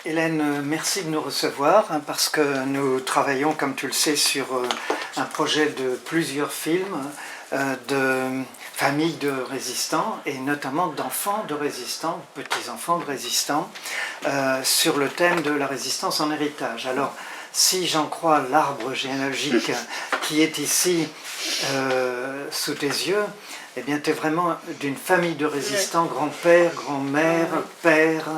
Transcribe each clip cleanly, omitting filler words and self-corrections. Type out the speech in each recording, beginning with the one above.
Hélène, merci de nous recevoir parce que nous travaillons, comme tu le sais, sur un projet de plusieurs films de familles de résistants et notamment d'enfants de résistants, petits-enfants de résistants, sur le thème de la résistance en héritage. Alors, si j'en crois l'arbre généalogique qui est ici sous tes yeux, eh bien, tu es vraiment d'une famille de résistants, grand-père, grand-mère, père,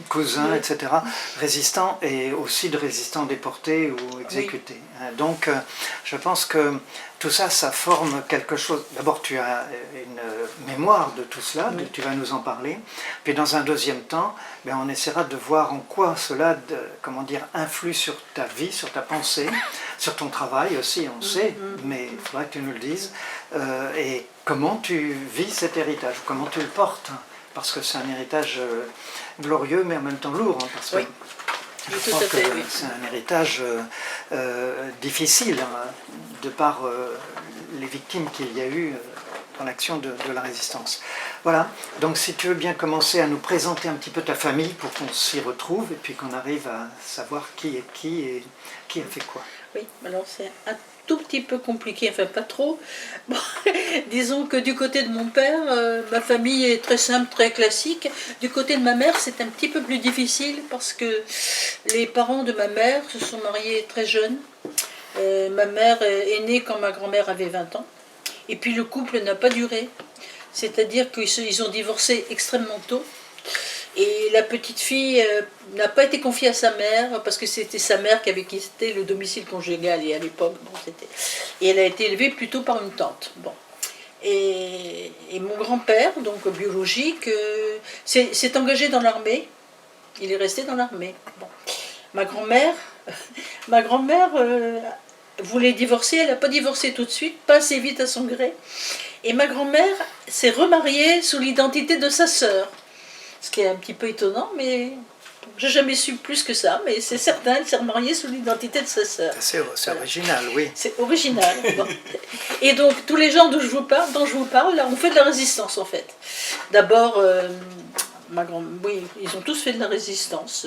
cousin, etc. Résistants et aussi de résistants déportés ou exécutés. Donc, je pense que tout ça, ça forme quelque chose. D'abord, tu as une mémoire de tout cela, tu vas nous en parler. Puis, dans un deuxième temps, on essaiera de voir en quoi cela, influe sur ta vie, sur ta pensée, sur ton travail aussi, on sait, mais il faudrait que tu nous le dises. Et comment tu vis cet héritage, comment tu le portes, parce que c'est un héritage glorieux, mais en même temps lourd, parce que je pense que c'est un héritage difficile, de par les victimes qu'il y a eu dans l'action de la résistance. Voilà, donc si tu veux bien commencer à nous présenter un petit peu ta famille pour qu'on s'y retrouve, et puis qu'on arrive à savoir qui est qui et qui a fait quoi. Oui, alors c'est un tout petit peu compliqué, enfin pas trop. Bon, disons que du côté de mon père, ma famille est très simple, très classique. Du côté de ma mère, c'est un petit peu plus difficile parce que les parents de ma mère se sont mariés très jeunes. Ma mère est née quand ma grand-mère avait 20 ans. Et puis le couple n'a pas duré. C'est-à-dire qu'ils ont divorcé extrêmement tôt. Et la petite fille n'a pas été confiée à sa mère parce que c'était sa mère qui avait quitté le domicile conjugal et à l'époque, et elle a été élevée plutôt par une tante. Bon. Et mon grand-père, donc biologique, s'est engagé dans l'armée. Il est resté dans l'armée. Bon. Ma grand-mère voulait divorcer, elle n'a pas divorcé tout de suite, pas assez vite à son gré. Et ma grand-mère s'est remariée sous l'identité de sa sœur. Ce qui est un petit peu étonnant, mais j'ai jamais su plus que ça, mais c'est certain, elle s'est remariée sous l'identité de sa sœur. C'est original, oui. C'est original. Bon. Et donc, tous les gens dont je vous parle, là, ont fait de la résistance, en fait. D'abord, oui, ils ont tous fait de la résistance.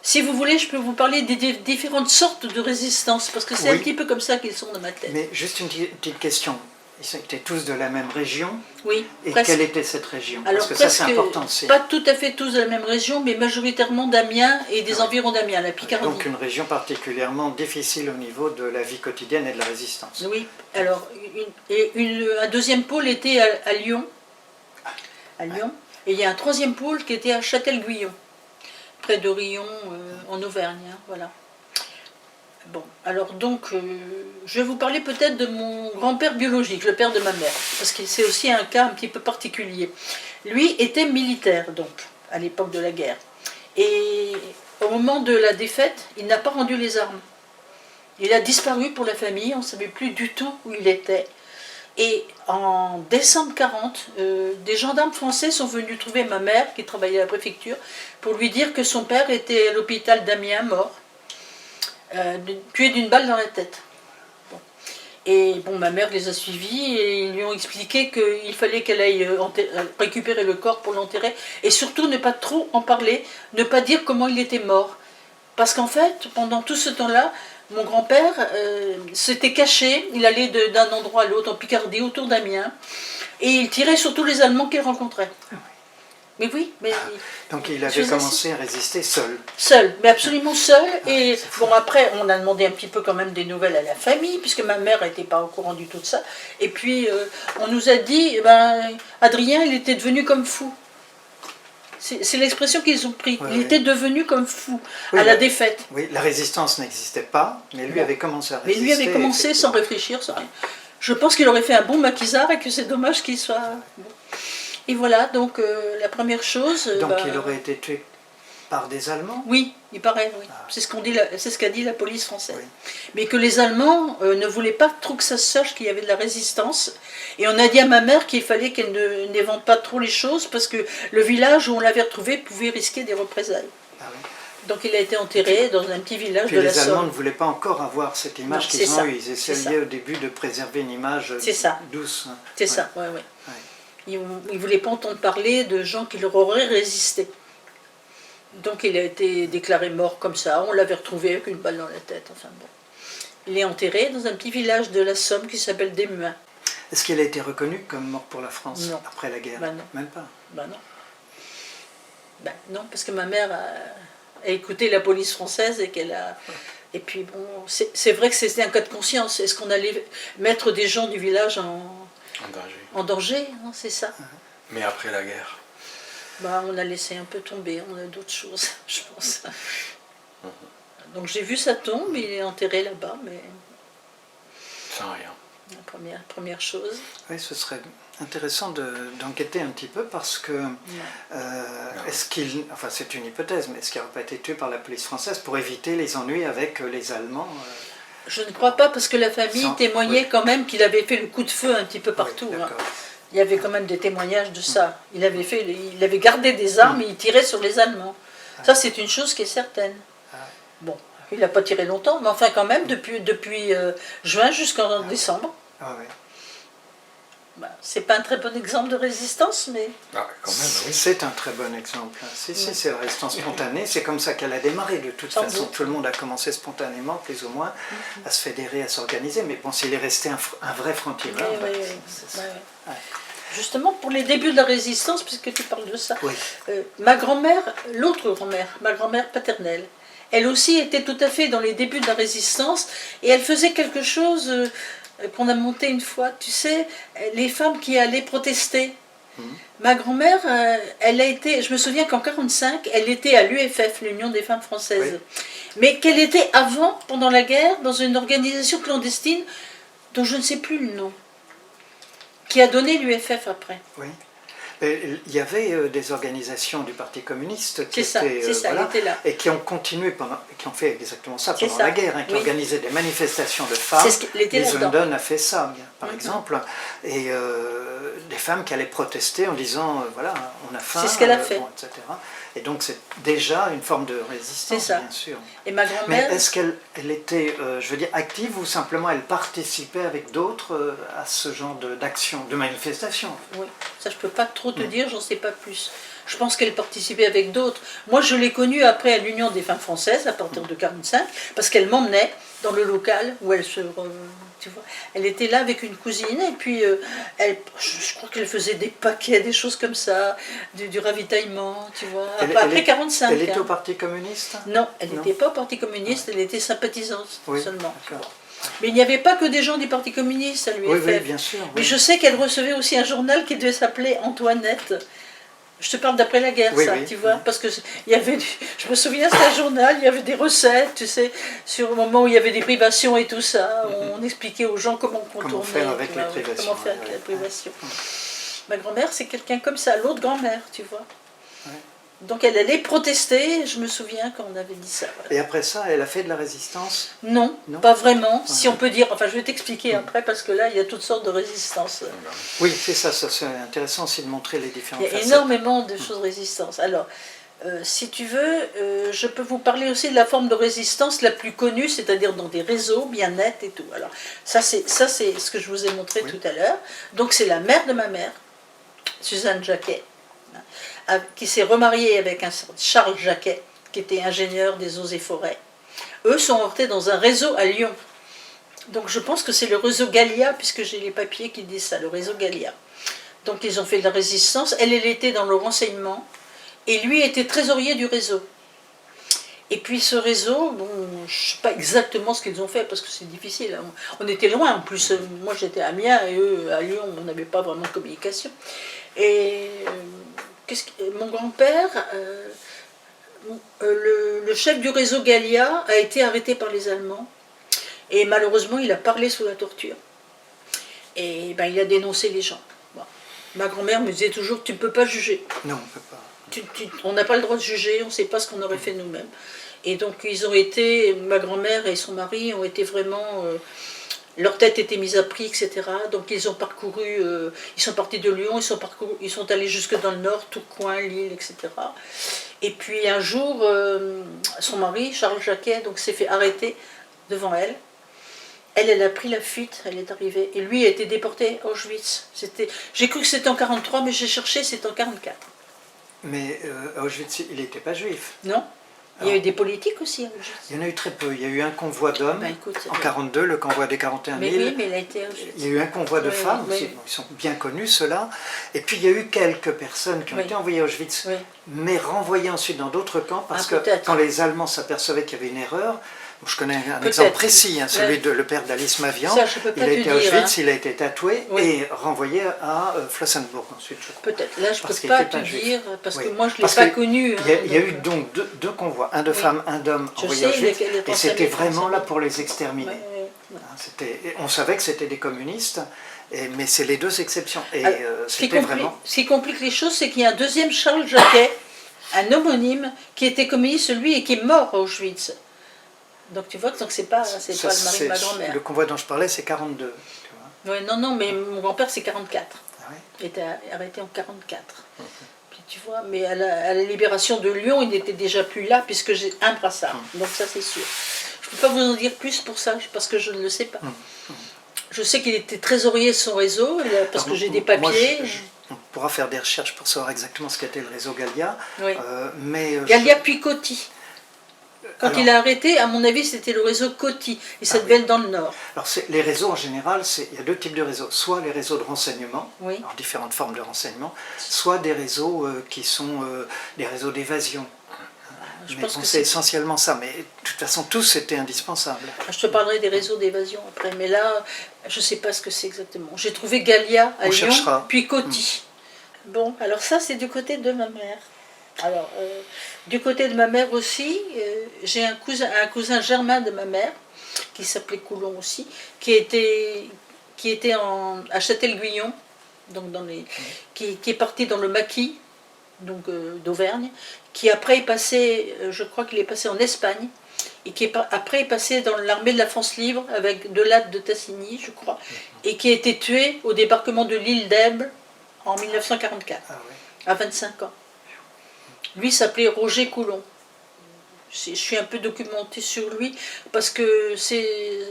Si vous voulez, je peux vous parler des différentes sortes de résistance, parce que c'est un petit peu comme ça qu'ils sont dans ma tête. Mais juste une petite question. Ils étaient tous de la même région. Oui. Et presque. Quelle était cette région? Alors, parce que ça, c'est important. Pas tout à fait tous de la même région, mais majoritairement d'Amiens et des environs d'Amiens, la Picardie. Donc une région particulièrement difficile au niveau de la vie quotidienne et de la résistance. Oui. Alors, un deuxième pôle était à Lyon. À Lyon. Et il y a un troisième pôle qui était à Châtel-Guyon, près de Rion, en Auvergne. Hein, voilà. Bon, alors donc, je vais vous parler peut-être de mon grand-père biologique, le père de ma mère, parce que c'est aussi un cas un petit peu particulier. Lui était militaire, donc, à l'époque de la guerre. Et au moment de la défaite, il n'a pas rendu les armes. Il a disparu pour la famille, on ne savait plus du tout où il était. Et en décembre 1940, des gendarmes français sont venus trouver ma mère, qui travaillait à la préfecture, pour lui dire que son père était à l'hôpital d'Amiens, mort. Tué d'une balle dans la tête. Bon. Et bon, ma mère les a suivis et ils lui ont expliqué qu'il fallait qu'elle aille récupérer le corps pour l'enterrer et surtout ne pas trop en parler, ne pas dire comment il était mort. Parce qu'en fait, pendant tout ce temps-là, mon grand-père s'était caché, il allait d'un endroit à l'autre en Picardie, autour d'Amiens, et il tirait sur tous les Allemands qu'il rencontrait. Mais oui, mais... Donc il avait commencé à résister seul. Seul, mais absolument seul. Et bon, après, on a demandé un petit peu quand même des nouvelles à la famille, puisque ma mère n'était pas au courant du tout de ça. Et puis, on nous a dit, Adrien, il était devenu comme fou. C'est l'expression qu'ils ont pris. Il était devenu comme fou à la défaite. Oui, la résistance n'existait pas, mais lui avait commencé à résister. Mais lui avait commencé sans réfléchir, sans rien. Je pense qu'il aurait fait un bon maquisard et que c'est dommage qu'il soit... Bon. Et voilà, donc la première chose... Donc il aurait été tué par des Allemands? Oui, il paraît, oui. Ah. C'est ce qu'a dit la police française. Oui. Mais que les Allemands ne voulaient pas trop que ça se sache qu'il y avait de la résistance. Et on a dit à ma mère qu'il fallait qu'elle n'évente pas trop les choses parce que le village où on l'avait retrouvé pouvait risquer des représailles. Ah oui. Donc il a été enterré dans un petit village de la Somme. Les Allemands ne voulaient pas encore avoir cette image qu'ils ont eue. Ils essayaient au début de préserver une image douce. C'est ça, oui, oui. Ouais. Ils ne voulaient pas entendre parler de gens qui leur auraient résisté. Donc il a été déclaré mort comme ça. On l'avait retrouvé avec une balle dans la tête. Enfin bon. Il est enterré dans un petit village de la Somme qui s'appelle Desmuins. Est-ce qu'il a été reconnu comme mort pour la France Non. après la guerre? Ben non. Même pas. Ben non. Ben non, parce que ma mère a écouté la police française et qu'elle a... Et puis bon, c'est vrai que c'était un cas de conscience. Est-ce qu'on allait mettre des gens du village en danger, hein, c'est ça. Mais après la guerre? Bah, on a laissé un peu tomber, on a d'autres choses, je pense. Donc j'ai vu sa tombe, il est enterré là-bas, mais... Sans rien. La première chose. Oui, ce serait intéressant d'enquêter un petit peu parce que est-ce qu'il, enfin c'est une hypothèse, mais est-ce qu'il n'aurait pas été tué par la police française pour éviter les ennuis avec les Allemands? Je ne crois pas parce que la famille témoignait quand même qu'il avait fait le coup de feu un petit peu partout. Oui, hein. Il y avait quand même des témoignages de ça. Il avait gardé des armes et il tirait sur les Allemands. Ça c'est une chose qui est certaine. Bon, il n'a pas tiré longtemps, mais enfin quand même depuis juin jusqu'en décembre. Ah oui. Bah, c'est pas un très bon exemple de résistance, mais... Ah, quand même, oui. C'est un très bon exemple. Si, c'est la résistance spontanée. C'est comme ça qu'elle a démarré de toute façon. Tout le monde a commencé spontanément, plus ou moins, à se fédérer, à s'organiser. Mais bon, s'il est resté un vrai franc-tireur... Justement, pour les débuts de la résistance, puisque tu parles de ça, ma grand-mère, l'autre grand-mère, ma grand-mère paternelle, elle aussi était tout à fait dans les débuts de la résistance, et elle faisait quelque chose... qu'on a monté une fois, tu sais, les femmes qui allaient protester. Ma grand-mère, elle a été, je me souviens qu'en 1945, elle était à l'UFF, l'Union des femmes françaises, mais qu'elle était avant, pendant la guerre, dans une organisation clandestine dont je ne sais plus le nom, qui a donné l'UFF après. Oui. Il y avait des organisations du Parti communiste qui étaient là. et qui ont continué qui ont fait exactement ça pendant la guerre, qui organisaient des manifestations de femmes. Les Zundon a fait ça, par exemple, et des femmes qui allaient protester en disant voilà, on a faim, c'est ce qu'elle a fait. Bon, etc. Et donc c'est déjà une forme de résistance, bien sûr. Et ma grand-mère... Mais est-ce qu'elle était, je veux dire, active ou simplement elle participait avec d'autres à ce genre d'action, de manifestation? Oui, ça je peux pas trop te dire, j'en sais pas plus. Je pense qu'elle participait avec d'autres. Moi je l'ai connue après à l'Union des femmes françaises, à partir de 1945, parce qu'elle m'emmenait dans le local où elle se... Tu vois, elle était là avec une cousine et puis je crois qu'elle faisait des paquets, des choses comme ça, du ravitaillement, tu vois. Après 1945. Elle était au Parti communiste? Non, elle n'était pas au Parti communiste, elle était sympathisante seulement. Mais il n'y avait pas que des gens du Parti communiste à l'UFF. Oui, bien sûr. Mais je sais qu'elle recevait aussi un journal qui devait s'appeler Antoinette. Je te parle d'après la guerre, tu vois, parce que il y avait, je me souviens, c'était un journal, il y avait des recettes, tu sais, sur le moment où il y avait des privations et tout ça, on expliquait aux gens comment contourner, comment faire avec les privations. Comment faire avec les privations. Ma grand-mère, c'est quelqu'un comme ça, l'autre grand-mère, tu vois. Donc elle allait protester, je me souviens quand on avait dit ça. Et après ça, elle a fait de la résistance? Non, pas vraiment, si on peut dire, enfin je vais t'expliquer après, parce que là il y a toutes sortes de résistances. Oui, c'est ça, c'est intéressant aussi de montrer les différentes facettes. Il y a énormément de choses de résistance. Alors, si tu veux, je peux vous parler aussi de la forme de résistance la plus connue, c'est-à-dire dans des réseaux bien nets et tout. Alors, ça c'est ce que je vous ai montré tout à l'heure. Donc c'est la mère de ma mère, Suzanne Jacquet, qui s'est remariée avec un Charles Jacquet, qui était ingénieur des eaux et forêts. Eux sont rentrés dans un réseau à Lyon. Donc je pense que c'est le réseau Gallia, puisque j'ai les papiers qui disent ça, le réseau Gallia. Donc ils ont fait de la résistance, elle était dans le renseignement, et lui était trésorier du réseau. Et puis ce réseau, bon, je ne sais pas exactement ce qu'ils ont fait, parce que c'est difficile. On était loin, en plus, moi j'étais à Amiens, et eux à Lyon, on n'avait pas vraiment de communication. Et mon grand-père, le chef du réseau Gallia, a été arrêté par les Allemands, et malheureusement il a parlé sous la torture. Et ben, il a dénoncé les gens. Bon. Ma grand-mère me disait toujours, tu ne peux pas juger. Non, on ne peut pas. On n'a pas le droit de juger, on ne sait pas ce qu'on aurait fait nous-mêmes. Et donc ils ont été, ma grand-mère et son mari ont été vraiment... leur tête était mise à prix, etc. Donc ils ont parcouru, ils sont partis de Lyon, ils sont allés jusque dans le nord, Tourcoing, Lille, etc. Et puis un jour, son mari, Charles Jacquet, s'est fait arrêter devant elle. Elle a pris la fuite, elle est arrivée. Et lui a été déporté à Auschwitz. J'ai cru que c'était en 1943, mais j'ai cherché, c'est en 1944. Mais à Auschwitz, il n'était pas juif. Non. Il y a eu des politiques aussi à Auschwitz. Il y en a eu très peu. Il y a eu un convoi d'hommes Ben, écoute, en 42, le convoi des 41 000. Mais oui, mais il a été à Auschwitz. Il y a eu un convoi de Oui, femmes oui. aussi. Bon, ils sont bien connus, ceux-là. Et puis il y a eu quelques personnes qui ont Oui. été envoyées à Auschwitz, Oui. mais renvoyées ensuite dans d'autres camps, parce Ah, que peut-être. quand les Allemands s'apercevaient qu'il y avait une erreur, bon, je connais un Peut-être. exemple précis, hein, celui Ouais. de le père d'Alice Mavian. Ça, je peux pas Il a te été à dire, Auschwitz, hein. il a été tatoué Oui. et renvoyé à Flossenburg ensuite, je crois. Peut-être. Là, je ne Parce peux qu'il pas était te pas juif. dire, parce Oui. que moi, je ne l'ai Parce pas que connu. Il y a hein, eu donc deux convois, un de Oui. femmes, un d'hommes Je envoyés à sais, Auschwitz, lesquels étaient et c'était enseignés, vraiment là enseignés. pour les exterminer. Ouais, ouais, ouais. Hein, on savait que c'était des communistes, mais c'est les deux exceptions. Et Alors, c'était vraiment... Ce qui complique les choses, c'est qu'il y a un deuxième Charles Jacquet, un homonyme, qui était communiste, lui, et qui est mort à Auschwitz. Donc tu vois que c'est pas le mari de ma grand-mère. Le convoi dont je parlais, c'est 42. Tu vois. Ouais, non, mais mon grand-père, c'est 44. Ah ouais. Il était arrêté en 44. Puis tu vois, mais à la libération de Lyon, il n'était déjà plus là, puisque j'ai un brassard. Donc ça, c'est sûr. Je ne peux pas vous en dire plus pour ça, parce que je ne le sais pas. Je sais qu'il était trésorier de son réseau, parce que j'ai des papiers. On pourra faire des recherches pour savoir exactement ce qu'était le réseau Gallia. Oui. Mais Gallia puis Coty. Quand Alors- il a arrêté, à mon avis, c'était le réseau Coty, et ça Ah devait oui. être dans le Nord. Alors les réseaux en général, il y a deux types de réseaux. Soit les réseaux de renseignement, Oui. alors différentes formes de renseignement, soit des réseaux qui sont des réseaux d'évasion. Je Mais pense bon, que c'est c'est... essentiellement ça. Mais de toute façon, tous étaient indispensables. Je te parlerai des réseaux d'évasion après, mais là, je ne sais pas ce que c'est exactement. J'ai trouvé Gallia à On Lyon, cherchera. puis Coty. Bon, alors ça, c'est du côté de ma mère. Alors, du côté de ma mère aussi, j'ai un cousin germain de ma mère, qui s'appelait Coulon aussi, qui était à Châtel-Guyon, donc qui est parti dans le maquis, donc d'Auvergne, qui après est passé, je crois qu'il est passé en Espagne, et qui après est passé dans l'armée de la France libre avec Delatte de Tassigny, je crois, et qui a été tué au débarquement de l'île d'Elbe en 1944, Ah oui. à 25 ans. Lui s'appelait Roger Coulon. Je suis un peu documentée sur lui parce que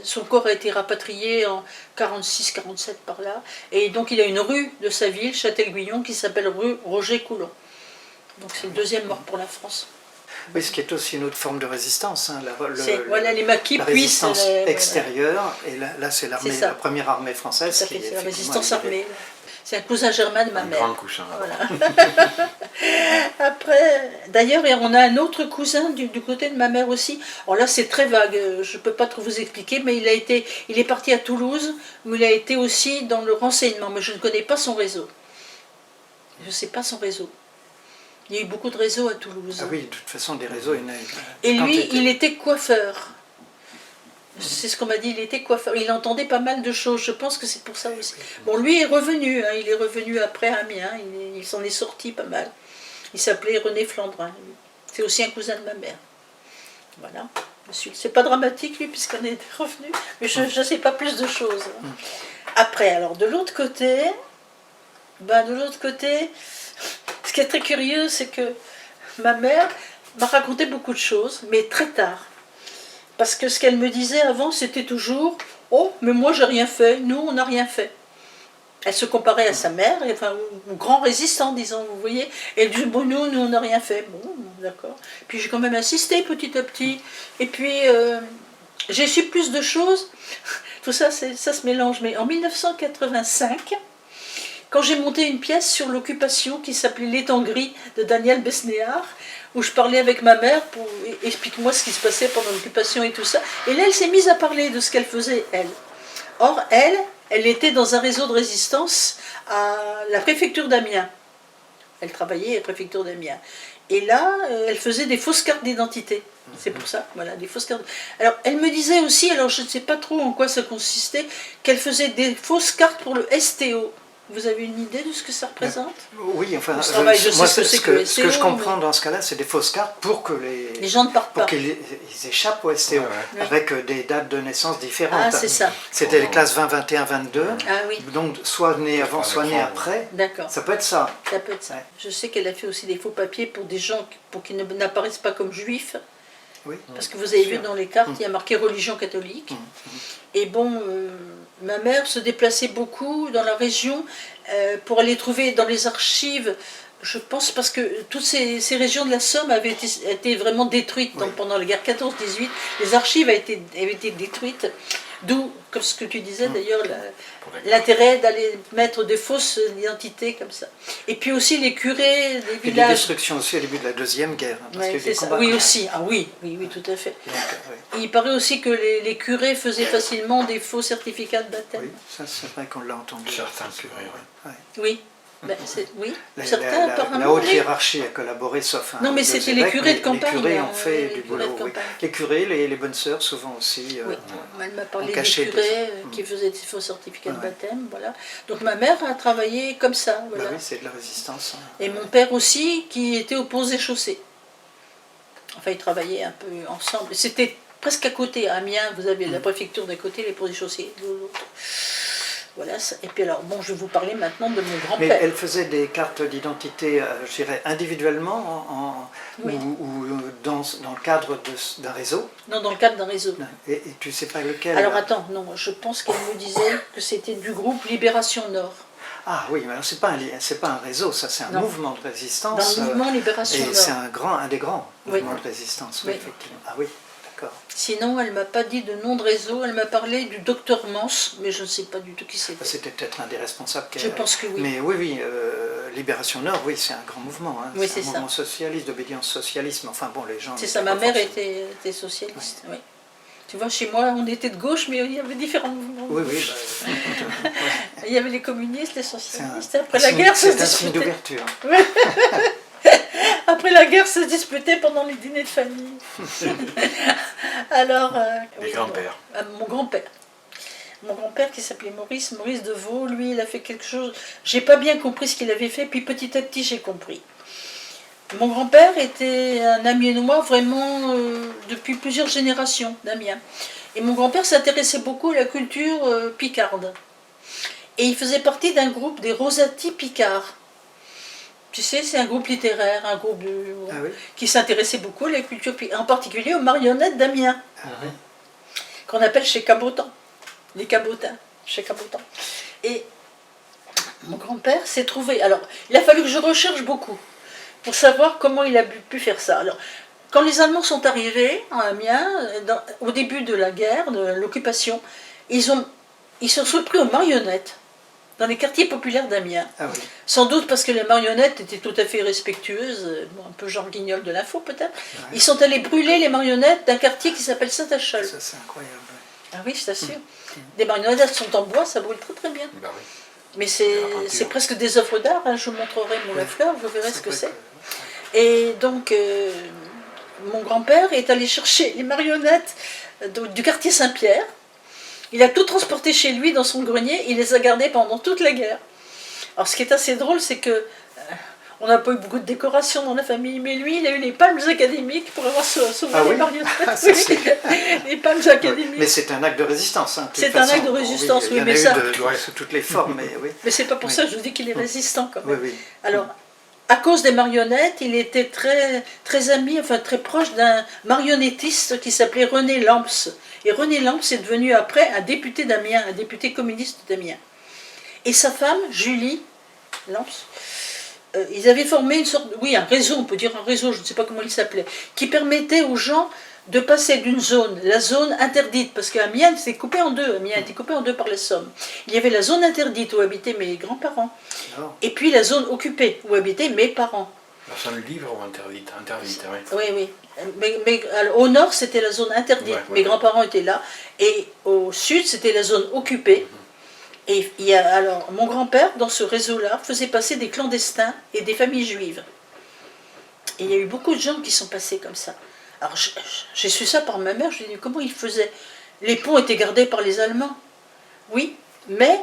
son corps a été rapatrié en 46-47 par là. Et donc il a une rue de sa ville, Châtel-Guyon, qui s'appelle rue Roger Coulon. Donc c'est le deuxième mort pour la France. Oui, ce qui est aussi une autre forme de résistance. Hein, Voilà, les maquis la puissent... résistance extérieure, et là c'est l'armée, C'est ça. la première armée française. Ça qui fait, c'est la effectivement, résistance est arrivée. armée. C'est un cousin germain de ma Un mère. grand cousin. Voilà. Après, d'ailleurs, on a un autre cousin du côté de ma mère aussi. Alors là, c'est très vague, je ne peux pas trop vous expliquer, mais il est parti à Toulouse, où il a été aussi dans le renseignement, mais je ne connais pas son réseau. Je ne sais pas son réseau. Il y a eu beaucoup de réseaux à Toulouse. Ah oui, de toute façon, des réseaux, il y en a eu. Et Quand lui, il était coiffeur. C'est ce qu'on m'a dit, il était coiffeur. Il entendait pas mal de choses, je pense que c'est pour ça aussi. Bon, lui est revenu, hein, il est revenu après à Amiens, il s'en est sorti pas mal. Il s'appelait René Flandrin, lui. C'est aussi un cousin de ma mère. Voilà. C'est pas dramatique, lui, puisqu'on est revenu, mais je ne sais pas plus de choses. Après, alors, de l'autre côté, ce qui est très curieux, c'est que ma mère m'a raconté beaucoup de choses, mais très tard. Parce que ce qu'elle me disait avant, c'était toujours « Oh, mais moi, j'ai rien fait. Nous, on n'a rien fait. » Elle se comparait à sa mère, enfin, au grand résistant, disons, vous voyez. Et elle dit « Bon, nous, on n'a rien fait. » Bon, d'accord. Puis j'ai quand même insisté petit à petit. Et puis, j'ai su plus de choses. Tout ça, ça se mélange. Mais en 1985, quand j'ai monté une pièce sur l'occupation qui s'appelait L'étang gris de Daniel Besnéard, où je parlais avec ma mère pour explique-moi ce qui se passait pendant l'occupation et tout ça. Et là, elle s'est mise à parler de ce qu'elle faisait, elle. Or, elle était dans un réseau de résistance à la préfecture d'Amiens. Elle travaillait à la préfecture d'Amiens. Et là, elle faisait des fausses cartes d'identité. C'est pour ça, voilà, des fausses cartes. Alors, elle me disait aussi, alors je ne sais pas trop en quoi ça consistait, qu'elle faisait des fausses cartes pour le STO. Vous avez une idée de ce que ça représente? Oui, enfin, Au travail, je sais moi, ce que c'est que le ce que je STO, comprends mais- dans ce cas-là, c'est des fausses cartes pour que Les gens ne partent pour pas. qu'ils échappent au STO, Ouais, ouais. avec des dates de naissance différentes. Ah, c'est ça. C'était les classes 20, 21, 22. Ah oui, Donc, soit né avant, soit né après. d'accord. Ça peut être ça. Ça peut être ça. Ouais. Je sais qu'elle a fait aussi des faux papiers pour des gens pour qu'ils n'apparaissent pas comme juifs. Oui. Parce que vous avez vu Sûr. dans les cartes, il y a marqué religion catholique. Et bon, ma mère se déplaçait beaucoup dans la région pour aller trouver dans les archives Je pense parce que toutes ces régions de la Somme avaient été vraiment détruites Oui. pendant la guerre 14-18. Les archives avaient été détruites. D'où, comme ce que tu disais d'ailleurs, Pour la guerre. l'intérêt d'aller mettre des fausses identités comme ça. Et puis aussi les curés des Et des villages. destructions aussi au début de la Deuxième Guerre. Parce Ouais, qu'il y a eu c'est des ça. combats. Oui aussi, ah oui, tout à fait. Donc, Et il paraît aussi que les curés faisaient facilement des faux certificats de baptême. oui, ça c'est vrai qu'on l'a entendu. Certains curés, oui. Ouais. Oui, ben, oui. La, Certains la apparemment. haute oui. hiérarchie a collaboré, sauf un Non, mais ou deux c'était les évêques, curés de mais campagne, Les curés hein, ont fait les du curés de boulot. Oui. campagne. Les curés, les bonnes sœurs, souvent aussi. Oui, elle m'a parlé des caché des- curés qui faisaient des faux certificats de Ouais. baptême, voilà. Donc ma mère a travaillé comme ça, voilà. Bah oui, c'est de la résistance. Hein. Et mon père aussi, qui était aux ponts et chaussées. Enfin, ils travaillaient un peu ensemble. C'était presque à côté, à Amiens, vous avez la préfecture d'un côté, les ponts et chaussées de l'autre. Voilà, ça. Et puis alors, bon, je vais vous parler maintenant de mon Mais grand-père. elle faisait des cartes d'identité, je dirais, individuellement Oui. ou dans le cadre d'un réseau. Non, dans le cadre d'un réseau. Et tu sais pas lequel. Alors attends, non, je pense qu'elle me disait que c'était du groupe Libération Nord. Ah oui, mais alors c'est pas un réseau, ça c'est un Non. mouvement de Dans résistance. le mouvement Libération Et c'est Nord. un des grands Oui. mouvements de résistance, oui, Oui. effectivement. Ah oui, d'accord. Sinon, elle m'a pas dit de nom de réseau, elle m'a parlé du docteur Mance, mais je ne sais pas du tout qui c'était. C'était peut-être un des responsables. Je pense que oui. Mais oui, oui, Libération Nord, oui, c'est un grand mouvement. Hein. Oui, c'est c'est un ça. mouvement socialiste, d'obédience socialisme. Enfin bon, les gens. C'est ça, n'étaient ma pas mère forcément- était socialiste. Oui. Tu vois, chez moi, on était de gauche, mais il y avait différents mouvements. Oui, oui. Bah, Il y avait les communistes, les c'est socialistes. Après la signe- guerre, ça se c'est un signe disputait. d'ouverture. Après la guerre, ça se disputait pendant les dîners de famille. Alors. Les oui, grands-pères. Mon grand-père. Mon grand-père qui s'appelait Maurice de Vaux, lui, il a fait quelque chose. J'ai pas bien compris ce qu'il avait fait, puis petit à petit, j'ai compris. Mon grand-père était un Amiénois vraiment depuis plusieurs générations d'Amiens. Et mon grand-père s'intéressait beaucoup à la culture picarde. Et il faisait partie d'un groupe des Rosati Picards. Tu sais, c'est un groupe littéraire, un groupe Ah oui. qui s'intéressait beaucoup à la culture picarde, en particulier aux marionnettes d'Amiens, Ah oui. qu'on appelle chez Cabotin. Les Cabotins, chez Cabotin. Et mon grand-père s'est trouvé. Alors, il a fallu que je recherche beaucoup pour savoir comment il a pu faire ça. Alors, quand les Allemands sont arrivés à Amiens, au début de la guerre, de l'occupation, ils se sont pris aux marionnettes dans les quartiers populaires d'Amiens. Ah oui. Sans doute parce que les marionnettes étaient tout à fait respectueuses, bon, un peu genre guignol de l'info peut-être. Ouais. Ils sont allés brûler les marionnettes d'un quartier qui s'appelle Saint-Achol. Ça, c'est incroyable. Ah oui, je t'assure. Des marionnettes sont en bois, ça brûle très très bien. Bah oui. Mais La c'est peinture. presque des œuvres d'art, hein. Je vous montrerai mon Ouais. fleur, vous verrez ce que vrai c'est. Et donc, mon grand-père est allé chercher les marionnettes du quartier Saint-Pierre. Il a tout transporté chez lui dans son grenier, il les a gardées pendant toute la guerre. Alors ce qui est assez drôle, c'est que on n'a pas eu beaucoup de décorations dans la famille, mais lui, il a eu les palmes académiques pour avoir sauvé Ah les oui. marionnettes. Ah, ça, Oui, c'est- les palmes Ouais. académiques. Mais c'est un acte de résistance. Hein, de toute C'est un façon. acte de Bon, résistance, il y en oui, a mais eu ça- sous toutes les formes, mais oui. Mais c'est pas pour Oui. ça que je dis qu'il est résistant quand Oui, même. oui. Alors, à cause des marionnettes, il était très, très ami, enfin très proche d'un marionnettiste qui s'appelait René Lamps. Et René Lamps est devenu après un député d'Amiens, un député communiste d'Amiens. Et sa femme, Julie Lamps, ils avaient formé une sorte, oui, un réseau, on peut dire un réseau, je ne sais pas comment il s'appelait, qui permettait aux gens de passer d'une zone, la zone interdite, parce qu'Amiens c'est coupé en deux, Amiens était coupé en deux par la Somme. Il y avait la zone interdite où habitaient mes grands-parents, Alors, et puis la zone occupée où habitaient mes parents. La zone libre ou interdite? Interdite, oui. Oui, oui. Mais alors, au nord, c'était la zone interdite. Ouais, ouais, Mes ouais. grands-parents étaient là. Et au sud, c'était la zone occupée. Et il y a, alors, mon grand-père, dans ce réseau-là, faisait passer des clandestins et des familles juives. Et il y a eu beaucoup de gens qui sont passés comme ça. Alors, j'ai su ça par ma mère. Je lui ai dit, comment ils faisaient? Les ponts étaient gardés par les Allemands. Oui, mais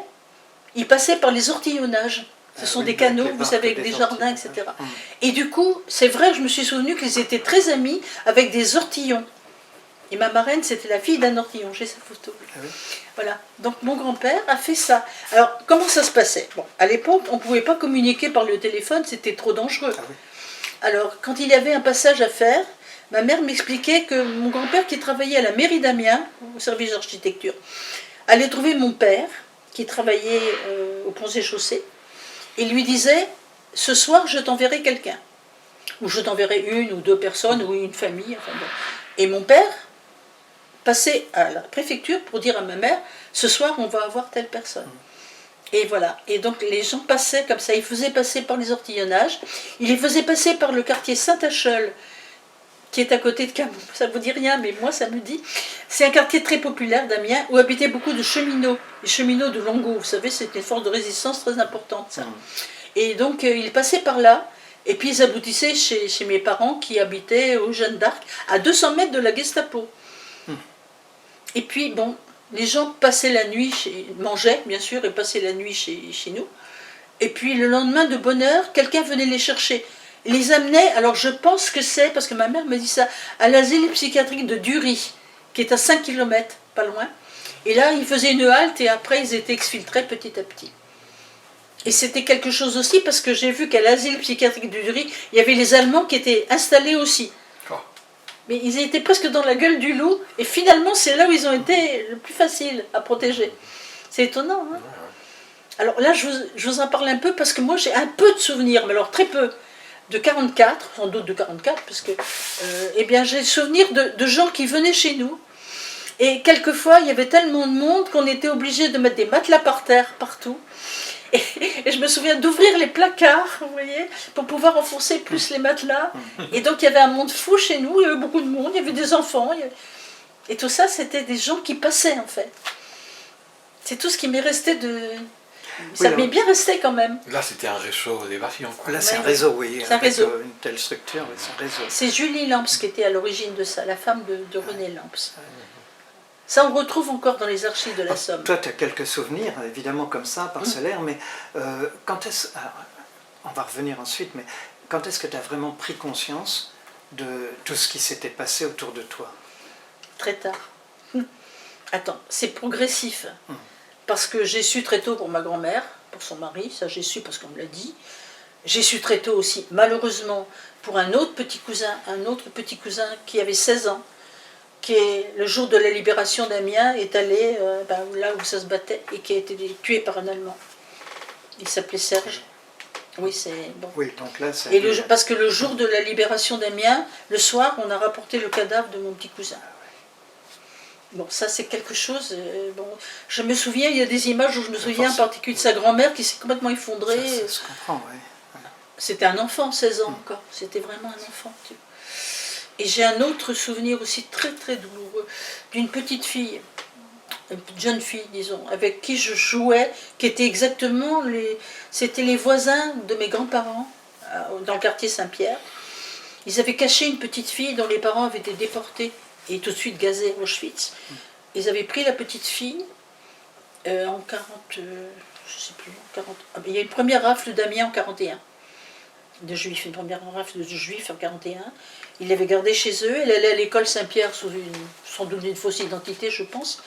ils passaient par les ortillonnages. Ce sont oui, des avec canaux, les vous barques savez, et avec des des jardins, etc. ortillonnages. Et du coup, c'est vrai que je me suis souvenu qu'ils étaient très amis avec des ortillons. Et ma marraine, c'était la fille d'un ortillon. J'ai sa photo. Ah oui. Voilà. Donc mon grand-père a fait ça. Alors, comment ça se passait? Bon, à l'époque, on ne pouvait pas communiquer par le téléphone, c'était trop dangereux. Ah oui. Alors, quand il y avait un passage à faire, ma mère m'expliquait que mon grand-père, qui travaillait à la mairie d'Amiens, au service d'architecture, allait trouver mon père, qui travaillait aux ponts et chaussées, et lui disait, ce soir je t'enverrai quelqu'un. Ou je t'enverrai une ou deux personnes ou une famille. Enfin bon. Et mon père passait à la préfecture pour dire à ma mère, ce soir on va avoir telle personne. Et voilà. Et donc les gens passaient comme ça, ils faisaient passer par les ortillonnages, ils les faisaient passer par le quartier Saint-Acheul, qui est à côté de Camus. Ça ne vous dit rien, mais moi ça me dit. C'est un quartier très populaire d'Amiens où habitaient beaucoup de cheminots, les cheminots de Longo. Vous savez, c'était une force de résistance très importante, ça. Et donc ils passaient par là, et puis ils aboutissaient chez mes parents qui habitaient au Jeanne d'Arc, à 200 mètres de la Gestapo. Et puis, bon, les gens passaient la nuit, mangeaient bien sûr, et passaient la nuit chez nous. Et puis le lendemain, de bonne heure, quelqu'un venait les chercher. Il les amenait, alors je pense que c'est, parce que ma mère me dit ça, à l'asile psychiatrique de Dury, qui est à 5 km, pas loin. Et là, ils faisaient une halte et après, ils étaient exfiltrés petit à petit. Et c'était quelque chose aussi, parce que j'ai vu qu'à l'asile psychiatrique de Dury, il y avait les Allemands qui étaient installés aussi. Mais ils étaient presque dans la gueule du loup, et finalement, c'est là où ils ont été le plus facile à protéger. C'est étonnant, hein? Alors là, je vous en parle un peu, parce que moi, j'ai un peu de souvenirs, mais alors très peu, de 44, sans doute de 44, parce que eh bien, j'ai le souvenir de gens qui venaient chez nous, et quelquefois, il y avait tellement de monde qu'on était obligé de mettre des matelas par terre, partout. Et je me souviens d'ouvrir les placards, vous voyez, pour pouvoir enfoncer plus les matelas. Et donc il y avait un monde fou chez nous, il y avait beaucoup de monde, il y avait des enfants. Et tout ça, c'était des gens qui passaient, en fait. C'est tout ce qui m'est resté de... Ça m'est bien resté quand même. Là, c'était un réseau d'évasion. Là, c'est un réseau, oui. C'est un réseau. Une telle structure, oui, c'est un réseau. C'est Julie Lamps qui était à l'origine de ça, la femme de René Lamps. Ça, on retrouve encore dans les archives de la Somme. Toi, tu as quelques souvenirs, évidemment, comme ça, parcellaires, mais quand est-ce... On va revenir ensuite, mais quand est-ce que tu as vraiment pris conscience de tout ce qui s'était passé autour de toi? Très tard. Attends, c'est progressif. Parce que j'ai su très tôt pour ma grand-mère, pour son mari, ça j'ai su parce qu'on me l'a dit. J'ai su très tôt aussi, malheureusement, pour un autre petit cousin qui avait 16 ans, qui est, le jour de la libération d'Amiens, est allé là où ça se battait et qui a été tué par un Allemand. Il s'appelait Serge. Oui, c'est bon. Oui, donc là, ça... Parce que le jour de la libération d'Amiens, le soir, on a rapporté le cadavre de mon petit cousin. Bon, ça c'est quelque chose... bon, je me souviens, il y a des images où je me souviens en particulier de sa grand-mère qui s'est complètement effondrée. Ça se comprend, oui. C'était un enfant, 16 ans encore. C'était vraiment un enfant. Tu vois. Et j'ai un autre souvenir aussi très très douloureux d'une petite fille, une jeune fille disons, avec qui je jouais, qui était exactement c'était les voisins de mes grands-parents dans le quartier Saint-Pierre. Ils avaient caché une petite fille dont les parents avaient été déportés et tout de suite gazés à Auschwitz. Ils avaient pris la petite fille en 40, je sais plus, 40. Il y a une première rafle d'Amiens en 41. De juifs, une première rafle de juifs en 41. Ils l'avaient gardée chez eux, elle allait à l'école Saint-Pierre sous sans doute une fausse identité, je pense.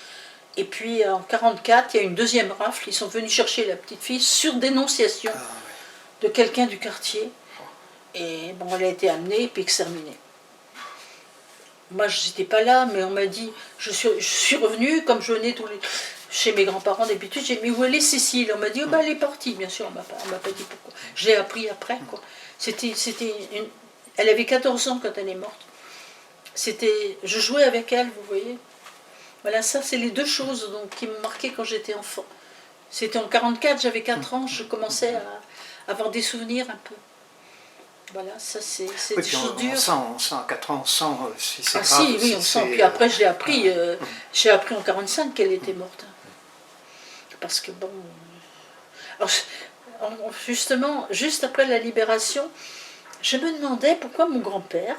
Et puis en 44, il y a une deuxième rafle, ils sont venus chercher la petite fille sur dénonciation de quelqu'un du quartier. Et bon, elle a été amenée et puis exterminée. Moi, je n'étais pas là, mais on m'a dit, je suis revenue, comme je venais chez mes grands-parents d'habitude, j'ai dit, mais où elle est Cécile? On m'a dit, oh, elle est partie, bien sûr, on m'a pas dit pourquoi. Je l'ai appris après, quoi. Elle avait 14 ans quand elle est morte. Je jouais avec elle, vous voyez. Voilà, ça, c'est les deux choses donc, qui m'ont marqué quand j'étais enfant. C'était en 44, j'avais 4 ans, je commençais à avoir des souvenirs un peu. Voilà, ça c'est des choses dures. On sent à 4 ans, on sent si c'est grave. Si, oui, on sent. Puis après, j'ai appris en 45 qu'elle était morte. Parce que bon... Alors, justement, juste après la libération, je me demandais pourquoi mon grand-père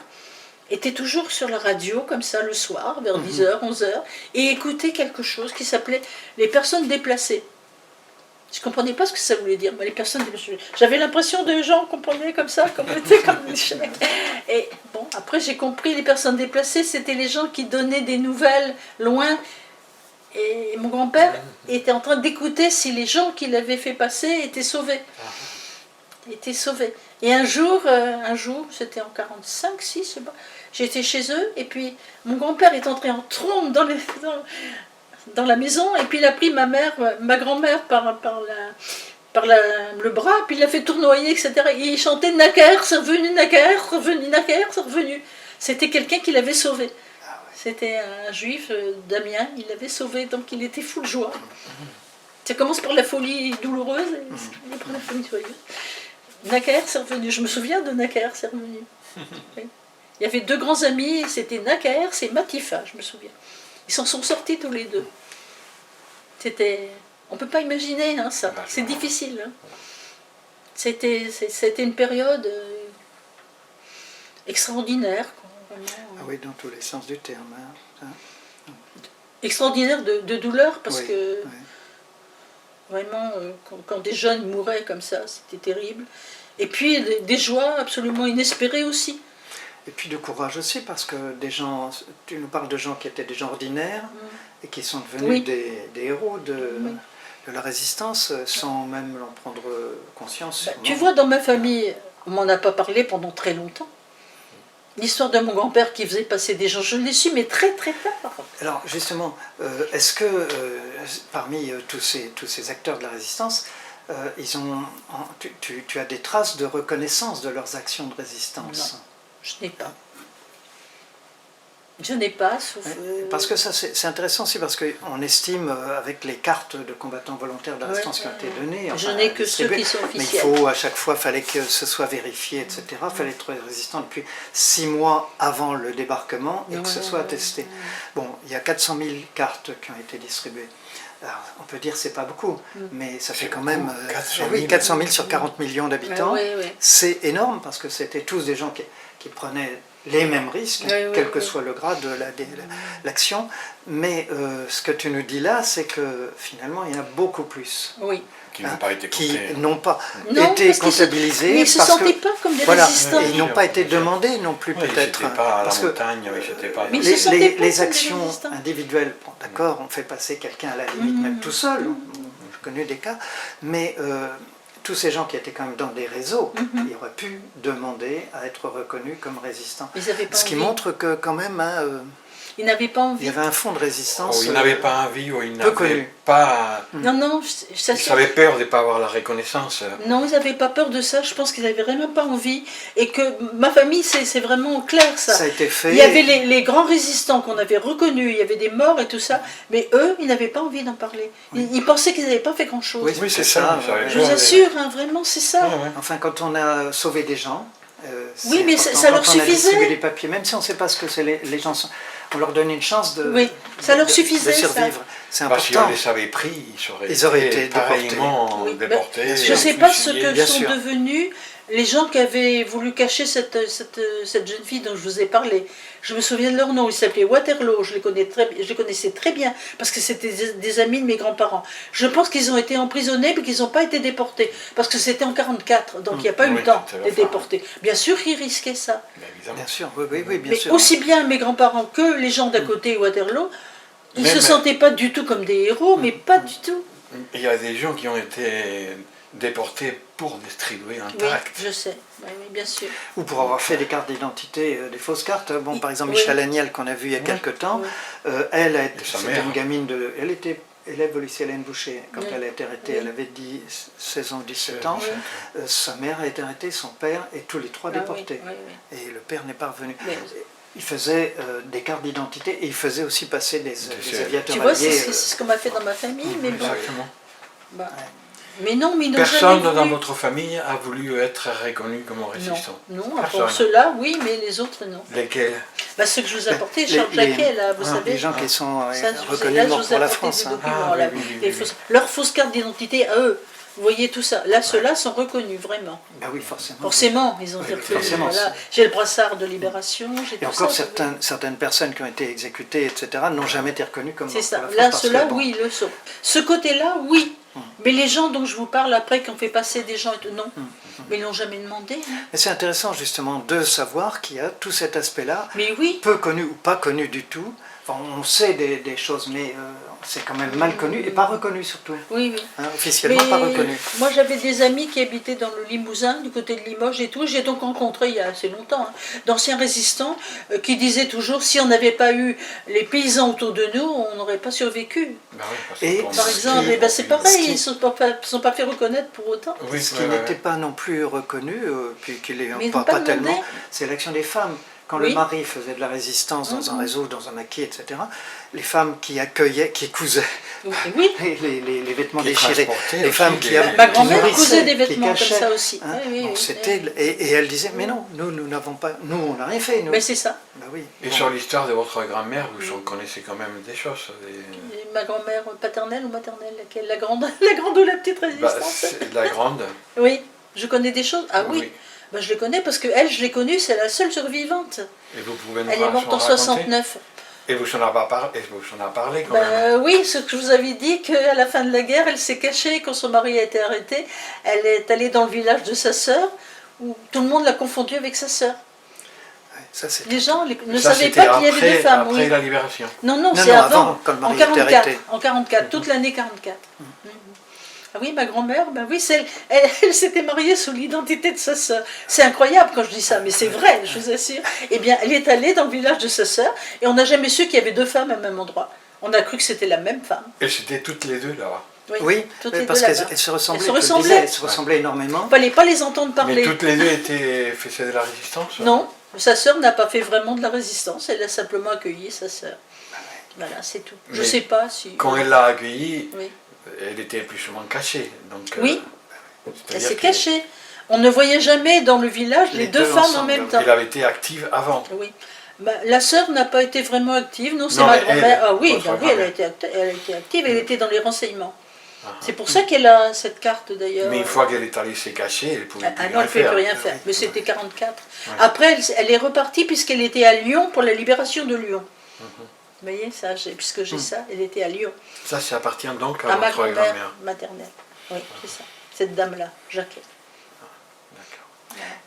était toujours sur la radio, comme ça, le soir, vers 10h, 11h, et écoutait quelque chose qui s'appelait « Les personnes déplacées ». Je ne comprenais pas ce que ça voulait dire, mais les personnes déplacées. J'avais l'impression que les gens comprenaient comme ça, comme on était comme des chiens. Et bon, après j'ai compris, les personnes déplacées, c'était les gens qui donnaient des nouvelles loin. Et mon grand-père était en train d'écouter si les gens qui l'avaient fait passer étaient sauvés. Et un jour, c'était en 45, si, je sais pas, j'étais chez eux, et puis mon grand-père est entré en trombe dans la maison, et puis il a pris ma grand-mère par le bras, puis il l'a fait tournoyer, etc. Et il chantait Naker, c'est revenu, Naker, c'est revenu, Naker, c'est revenu. C'était quelqu'un qui l'avait sauvé. C'était un juif d'Amiens, il l'avait sauvé, donc il était fou de joie. Ça commence par la folie douloureuse, et après la folie joyeuse. Naker, c'est revenu. Je me souviens de Naker, c'est revenu. Oui. Il y avait 2 grands amis, c'était Naker, c'est Matifa, je me souviens. Ils s'en sont sortis tous les 2. C'était... On ne peut pas imaginer hein, ça, c'est difficile. Hein. C'était une période extraordinaire. Quoi, vraiment, Ah oui, dans tous les sens du terme. Hein. Extraordinaire de douleur, parce Oui, que oui. vraiment, quand des jeunes mouraient comme ça, c'était terrible. Et puis des joies absolument inespérées aussi. Et puis de courage aussi, parce que des gens, tu nous parles de gens qui étaient des gens ordinaires et qui sont devenus Oui. des héros Oui. de la résistance sans même en prendre conscience. Bah, sûrement. tu vois, dans ma famille, on m'en a pas parlé pendant très longtemps. L'histoire de mon grand-père qui faisait passer des gens, je l'ai su, mais très très tard. Alors justement, est-ce que parmi tous ces acteurs de la résistance, ils ont, tu as des traces de reconnaissance de leurs actions de résistance? Non. Je n'ai pas. Je n'ai pas, sauf... Parce que ça c'est intéressant aussi, parce qu'on estime avec les cartes de combattants volontaires de la résistance qui ont été données, je enfin, n'ai que ceux distribuées, qui sont mais il officiels. faut à chaque fois, fallait que ce soit vérifié, etc. Il fallait être résistant depuis 6 mois avant le débarquement et que ce soit attesté. Bon, il y a 400 000 cartes qui ont été distribuées. Alors, on peut dire que c'est pas beaucoup, mais ça fait quand même 400 000 sur 40 millions d'habitants. C'est énorme parce que c'était tous des gens qui prenaient les mêmes risques, quel que soit le grade de l'action. Mais ce que tu nous dis là, c'est que finalement, il y en a beaucoup plus. Oui. Qui n'ont pas été qui comptés. n'ont pas Non, été parce qu'ils comptabilisés. Mais ils ne se parce sentaient que, pas comme des voilà, résistants. et ils n'ont pas été demandés non plus, Oui, peut-être. ils n'étaient pas à la parce que montagne, oui, c'était pas... Mais ils se sentaient pas comme les des actions résistants. individuelles, bon, d'accord, on fait passer quelqu'un à la limite, même tout seul, j'ai connu des cas, mais tous ces gens qui étaient quand même dans des réseaux, ils auraient pu demander à être reconnus comme résistants. Ils n'avaient pas Ce qui envie. montre que quand même, hein, Ils n'avaient pas il envie. y avait un fond de résistance. ils n'avaient pas envie, ou ils peu connu. n'avaient pas... Non, non, ça Ils avaient peur de ne pas avoir la reconnaissance. Non, ils n'avaient pas peur de ça. Je pense qu'ils n'avaient vraiment pas envie. Et que ma famille, c'est vraiment clair ça. Ça a été fait. Il y avait les grands résistants qu'on avait reconnus, il y avait des morts et tout ça. Mais eux, ils n'avaient pas envie d'en parler. Ils pensaient qu'ils n'avaient pas fait grand-chose. Oui, c'est ça. Je vous assure, hein, vraiment, c'est ça. Enfin, quand on a sauvé des gens, Oui, mais important. ça leur Quand on a distribué suffisait. des papiers, même si on ne sait pas ce que c'est, les gens, on leur donne une chance de, Oui, ça leur suffisait, de ça. survivre. C'est Parce si important. on les avait pris, Ils auraient été pareillement Oui, déportés. bien Je sûr. ne sais pas ce fusillés. que bien sont sûr. devenus les gens qui avaient voulu cacher cette jeune fille dont je vous ai parlé. Je me souviens de leur nom, ils s'appelaient Waterloo, je les connaissais très bien, parce que c'était des amis de mes grands-parents. Je pense qu'ils ont été emprisonnés, mais qu'ils n'ont pas été déportés, parce que c'était en 1944, donc il n'y a pas eu Oui, le temps c'était la d'être fin. déportés. Bien sûr qu'ils risquaient ça. Bien évidemment. Bien sûr, oui, bien Mais sûr. aussi bien mes grands-parents que les gens d'à côté, Waterloo, ils ne se Même- sentaient pas du tout comme des héros, mais pas du tout. Il y a des gens qui ont été déportés pour distribuer un Oui, tract. je sais, oui, bien sûr. Ou pour avoir fait des cartes d'identité, des fausses cartes. Bon, par exemple, Oui. Michel Agnel, qu'on a vu il y a quelque temps, elle, sa c'était mère. une gamine elle était élève au lycée Hélène Boucher. Quand Oui. elle a été arrêtée, Oui. elle avait 16 ans, 17 ans. Oui. Sa mère a été arrêtée, son père, et tous les trois Ah, déportés. oui, oui. Et le père n'est pas revenu. Mais- Il faisait des cartes d'identité et il faisait aussi passer des aviateurs Tu vois, alliés. c'est ce qu'on m'a fait dans ma famille, mais bon. Exactement. Bah, mais non, mais ils n'ont Personne jamais dans voulu. votre famille a voulu être reconnu comme Non, résistant. non, Personne. pour ceux-là, oui, mais les autres, non. Lesquels? Bah, ceux que je vous ai apportés, Les- Charles les- Jacquet, là, vous savez. Les gens qui sont Ça, reconnus là, je morts vous ai pour la apporté France. des hein. documents, Ah, là, oui, oui, les oui, fausses- leurs fausses cartes d'identité à eux. Vous voyez tout ça. Là, ceux-là sont reconnus, vraiment. Ben oui, forcément. Forcément, ils ont été reconnus. forcément. Voilà. J'ai le brassard de libération, j'ai Et tout encore, ça. certaines personnes qui ont été exécutées, etc., n'ont jamais été reconnues comme C'est morts ça. pour la France, Là, parce que, ceux-là, bon, oui, ils le sont. Ce côté-là, oui. Mais les gens dont je vous parle après, qui ont fait passer des gens, non. Mais ils l'ont jamais demandé. Hein. Mais c'est intéressant justement de savoir qu'il y a tout cet aspect-là, Mais oui. peu connu ou pas connu du tout. Enfin, on sait des choses, mais c'est quand même mal connu et pas reconnu surtout. Oui, oui. Hein, officiellement pas reconnu. Moi, j'avais des amis qui habitaient dans le Limousin, du côté de Limoges et tout. J'ai donc rencontré, il y a assez longtemps, hein, d'anciens résistants qui disaient toujours, si on n'avait pas eu les paysans autour de nous, on n'aurait pas survécu. Bah oui, parce Et que pour Par nous, exemple, c'est et ben c'est horrible. pareil, ils ne sont pas fait reconnaître pour autant. Oui, Ce qui ouais, ouais, n'était ouais. pas non plus reconnu, puis qu'il est Mais ils pas, n'ont pas pas demandé. tellement, c'est l'action des femmes. Quand Oui. le mari faisait de la résistance dans un réseau, dans un maquis, etc., les femmes qui accueillaient, qui cousaient Oui, les vêtements Qui déchirés, transportaient les aussi femmes des- qui ma grand-mère nourrissaient, cousait des qui vêtements comme cachaient, ça aussi. hein. Oui, oui, Donc oui. c'était, et elle disait, mais non, nous n'avons pas, nous on n'a rien fait. Nous. Mais c'est ça. Ben oui. Et Bon. sur l'histoire de votre grand-mère, vous connaissez quand même des choses. Et ma grand-mère paternelle ou maternelle, laquelle, la grande, la grande ou la petite Bah, résistance? c'est la grande. Oui, je connais des choses. Ah oui, Oui. Ben, je les connais parce que elle, je l'ai connue, c'est la seule survivante. Et vous pouvez nous Elle est morte en raconter 69. Et vous en avez parlé quand même. Ben, oui, ce que je vous avais dit, qu'à la fin de la guerre, elle s'est cachée quand son mari a été arrêté. Elle est allée dans le village de sa sœur, où tout le monde l'a confondue avec sa sœur. Ouais, ça, c'est- Les gens ne Ça, savaient c'était pas qu'il y avait deux femmes. Après Oui. la libération. Non, Non, c'est non, avant, avant, quand le en mari était 44, arrêté. en 44, toute l'année 44. Mhm. Ah oui, ma grand-mère, ben oui, elle s'était mariée sous l'identité de sa sœur. C'est incroyable quand je dis ça, mais c'est vrai, je vous assure. Eh bien, elle est allée dans le village de sa sœur, et on n'a jamais su qu'il y avait deux femmes au même endroit. On a cru que c'était la même femme. Et c'était toutes les deux là-bas. Oui, toutes les parce deux qu'elles là-bas. elles se ressemblaient. Elles se je le disais, ressemblaient. elles se ressemblaient énormément. Il ne fallait pas les entendre parler. Mais toutes les deux faisaient de la résistance. Non, sa sœur n'a pas fait vraiment de la résistance, elle a simplement accueilli sa sœur. Voilà, c'est tout. Je ne Mais sais pas si... Quand elle l'a accueillie, Oui. elle était plus souvent cachée. Donc, Oui. c'est-à-dire Elle s'est que- cachée. On ne voyait jamais dans le village les Les deux deux femmes en ensemble. même temps. Elle avait été active avant. Oui. Bah, la sœur n'a pas été vraiment active, non, c'est Non, ma mais grand-mère. elle, Ah oui, votre bah oui, elle a grand-mère. été, elle a été active, elle était dans les renseignements. Ah. C'est pour ça qu'elle a cette carte d'ailleurs. Mais une fois qu'elle est allée se cacher, elle pouvait plus Ah rien non, elle ne pouvait faire. plus rien faire, mais c'était 44. Ouais. Après, elle est repartie puisqu'elle était à Lyon pour la libération de Lyon. Mhm. Vous voyez, ça, puisque j'ai ça, elle était à Lyon. Ça, ça appartient donc à À ma votre grand-mère grand-mère. maternelle. Oui, c'est ça. Cette dame-là, Jacquet. D'accord.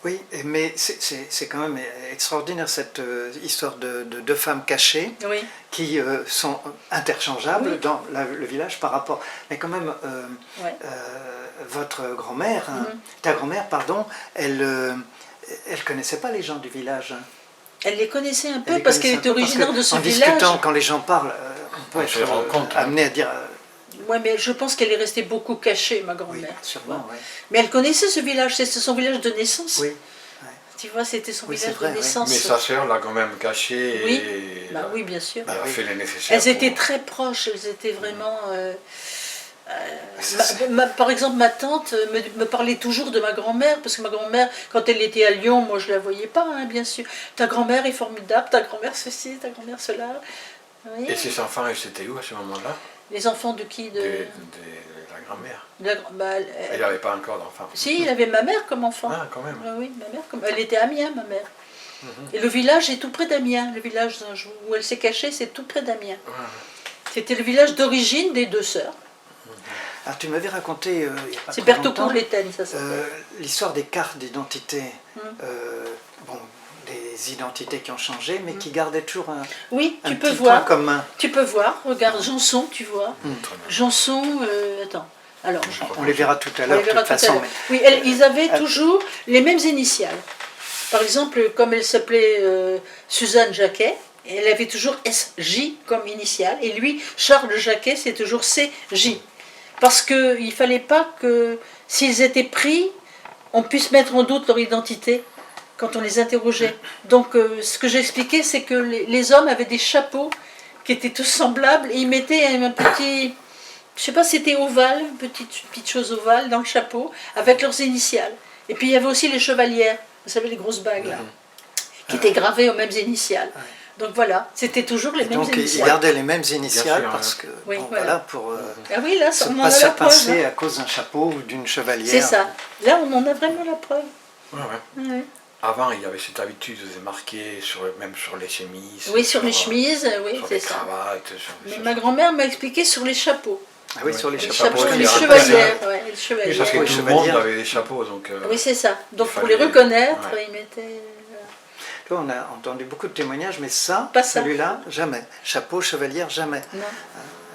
Oui, mais c'est quand même extraordinaire cette histoire de deux femmes cachées Oui, qui sont interchangeables Oui. dans le village par rapport. Mais quand même, ouais. votre grand-mère, hein, Mhm. ta grand-mère, pardon, elle connaissait pas les gens du village. Hein. Elle les connaissait un peu Elle les parce qu'elle connaissait était un peu parce originaire que de ce en village. discutant, quand les gens parlent, on peut On se être rend compte, hein. amené à dire Oui, mais je pense qu'elle est restée beaucoup cachée, ma oui, grand-mère. sûrement, ouais. Mais elle connaissait ce village, c'était son village de naissance. Oui. Tu vois, c'était son Oui, village c'est vrai, de oui. naissance. Mais sa sœur l'a quand même cachée Oui. et Bah oui, bien sûr. elle a oui. fait les nécessaires. Elles étaient pour- très proches, elles étaient vraiment... Ça, c'est- par exemple, ma tante me parlait toujours de ma grand-mère, parce que ma grand-mère, quand elle était à Lyon, moi je la voyais pas, hein, bien sûr. Ta grand-mère est formidable, ta grand-mère ceci, ta grand-mère cela. Oui. Et ses enfants, ils étaient où à ce moment-là Les enfants de qui de la grand-mère. de la bah, Il n'y avait pas encore d'enfants. Si, il avait ma mère comme enfant. Ah, quand même. Oui, ma mère, elle était à Amiens, ma mère. Et le village est tout près d'Amiens. Le village où elle s'est cachée, c'est tout près d'Amiens. Ouais, ouais. C'était le village d'origine des deux sœurs. Alors, tu m'avais raconté, il y a pas C'est très Bertaucourt longtemps, l'Étaine, ça s'appelle. l'histoire des cartes d'identité. Hum. Bon, des identités qui ont changé, mais qui gardaient toujours un, Oui, un tu peux petit voir. point commun. Tu peux voir. Regarde, Janson, tu vois. Très bien. Janson, attends. Alors, On les verra tout à on l'heure, les de verra toute tout à façon. l'heure. Mais Oui, ils avaient toujours les mêmes initiales. Par exemple, comme elle s'appelait Suzanne Jacquet, elle avait toujours SJ comme initiale. Et lui, Charles Jacquet, c'est toujours CJ. Parce qu'il ne fallait pas que, s'ils étaient pris, on puisse mettre en doute leur identité quand on les interrogeait. Donc, ce que j'ai expliqué, c'est que les hommes avaient des chapeaux qui étaient tous semblables et ils mettaient un petit, je sais pas si c'était ovale, une petite chose ovale dans le chapeau, avec leurs initiales. Et puis il y avait aussi les chevalières, vous savez, les grosses bagues là, qui étaient gravées aux mêmes initiales. Donc voilà, c'était toujours les mêmes donc, ils initiales. gardaient les mêmes initiales sûr, parce que, Oui, bon, voilà. voilà, pour Ah oui, là, se on en pas a se la faire preuve. passer hein. à cause d'un chapeau ou d'une chevalière. C'est ça. Là, on en a vraiment la preuve. Ouais, ouais. Ouais. Avant, il y avait cette habitude de marquer même sur les chemises. Oui, sur les chemises, oui, sur c'est les ça. cravates. Sur Mais ma grand-mère m'a expliqué sur les chapeaux. Ah oui, sur les Les Les chapeaux. chapeaux, il y les a un chevalières. Ouais, les Oui, chevalières. parce que Oui, tout le chevalière. monde avait des chapeaux. Donc, Oui, c'est ça. Donc il pour les fallait- reconnaître, ouais. ils mettaient... Là, on a entendu beaucoup de témoignages, mais ça, Pas ça. celui-là, jamais. Chapeau, chevalière, jamais. Non.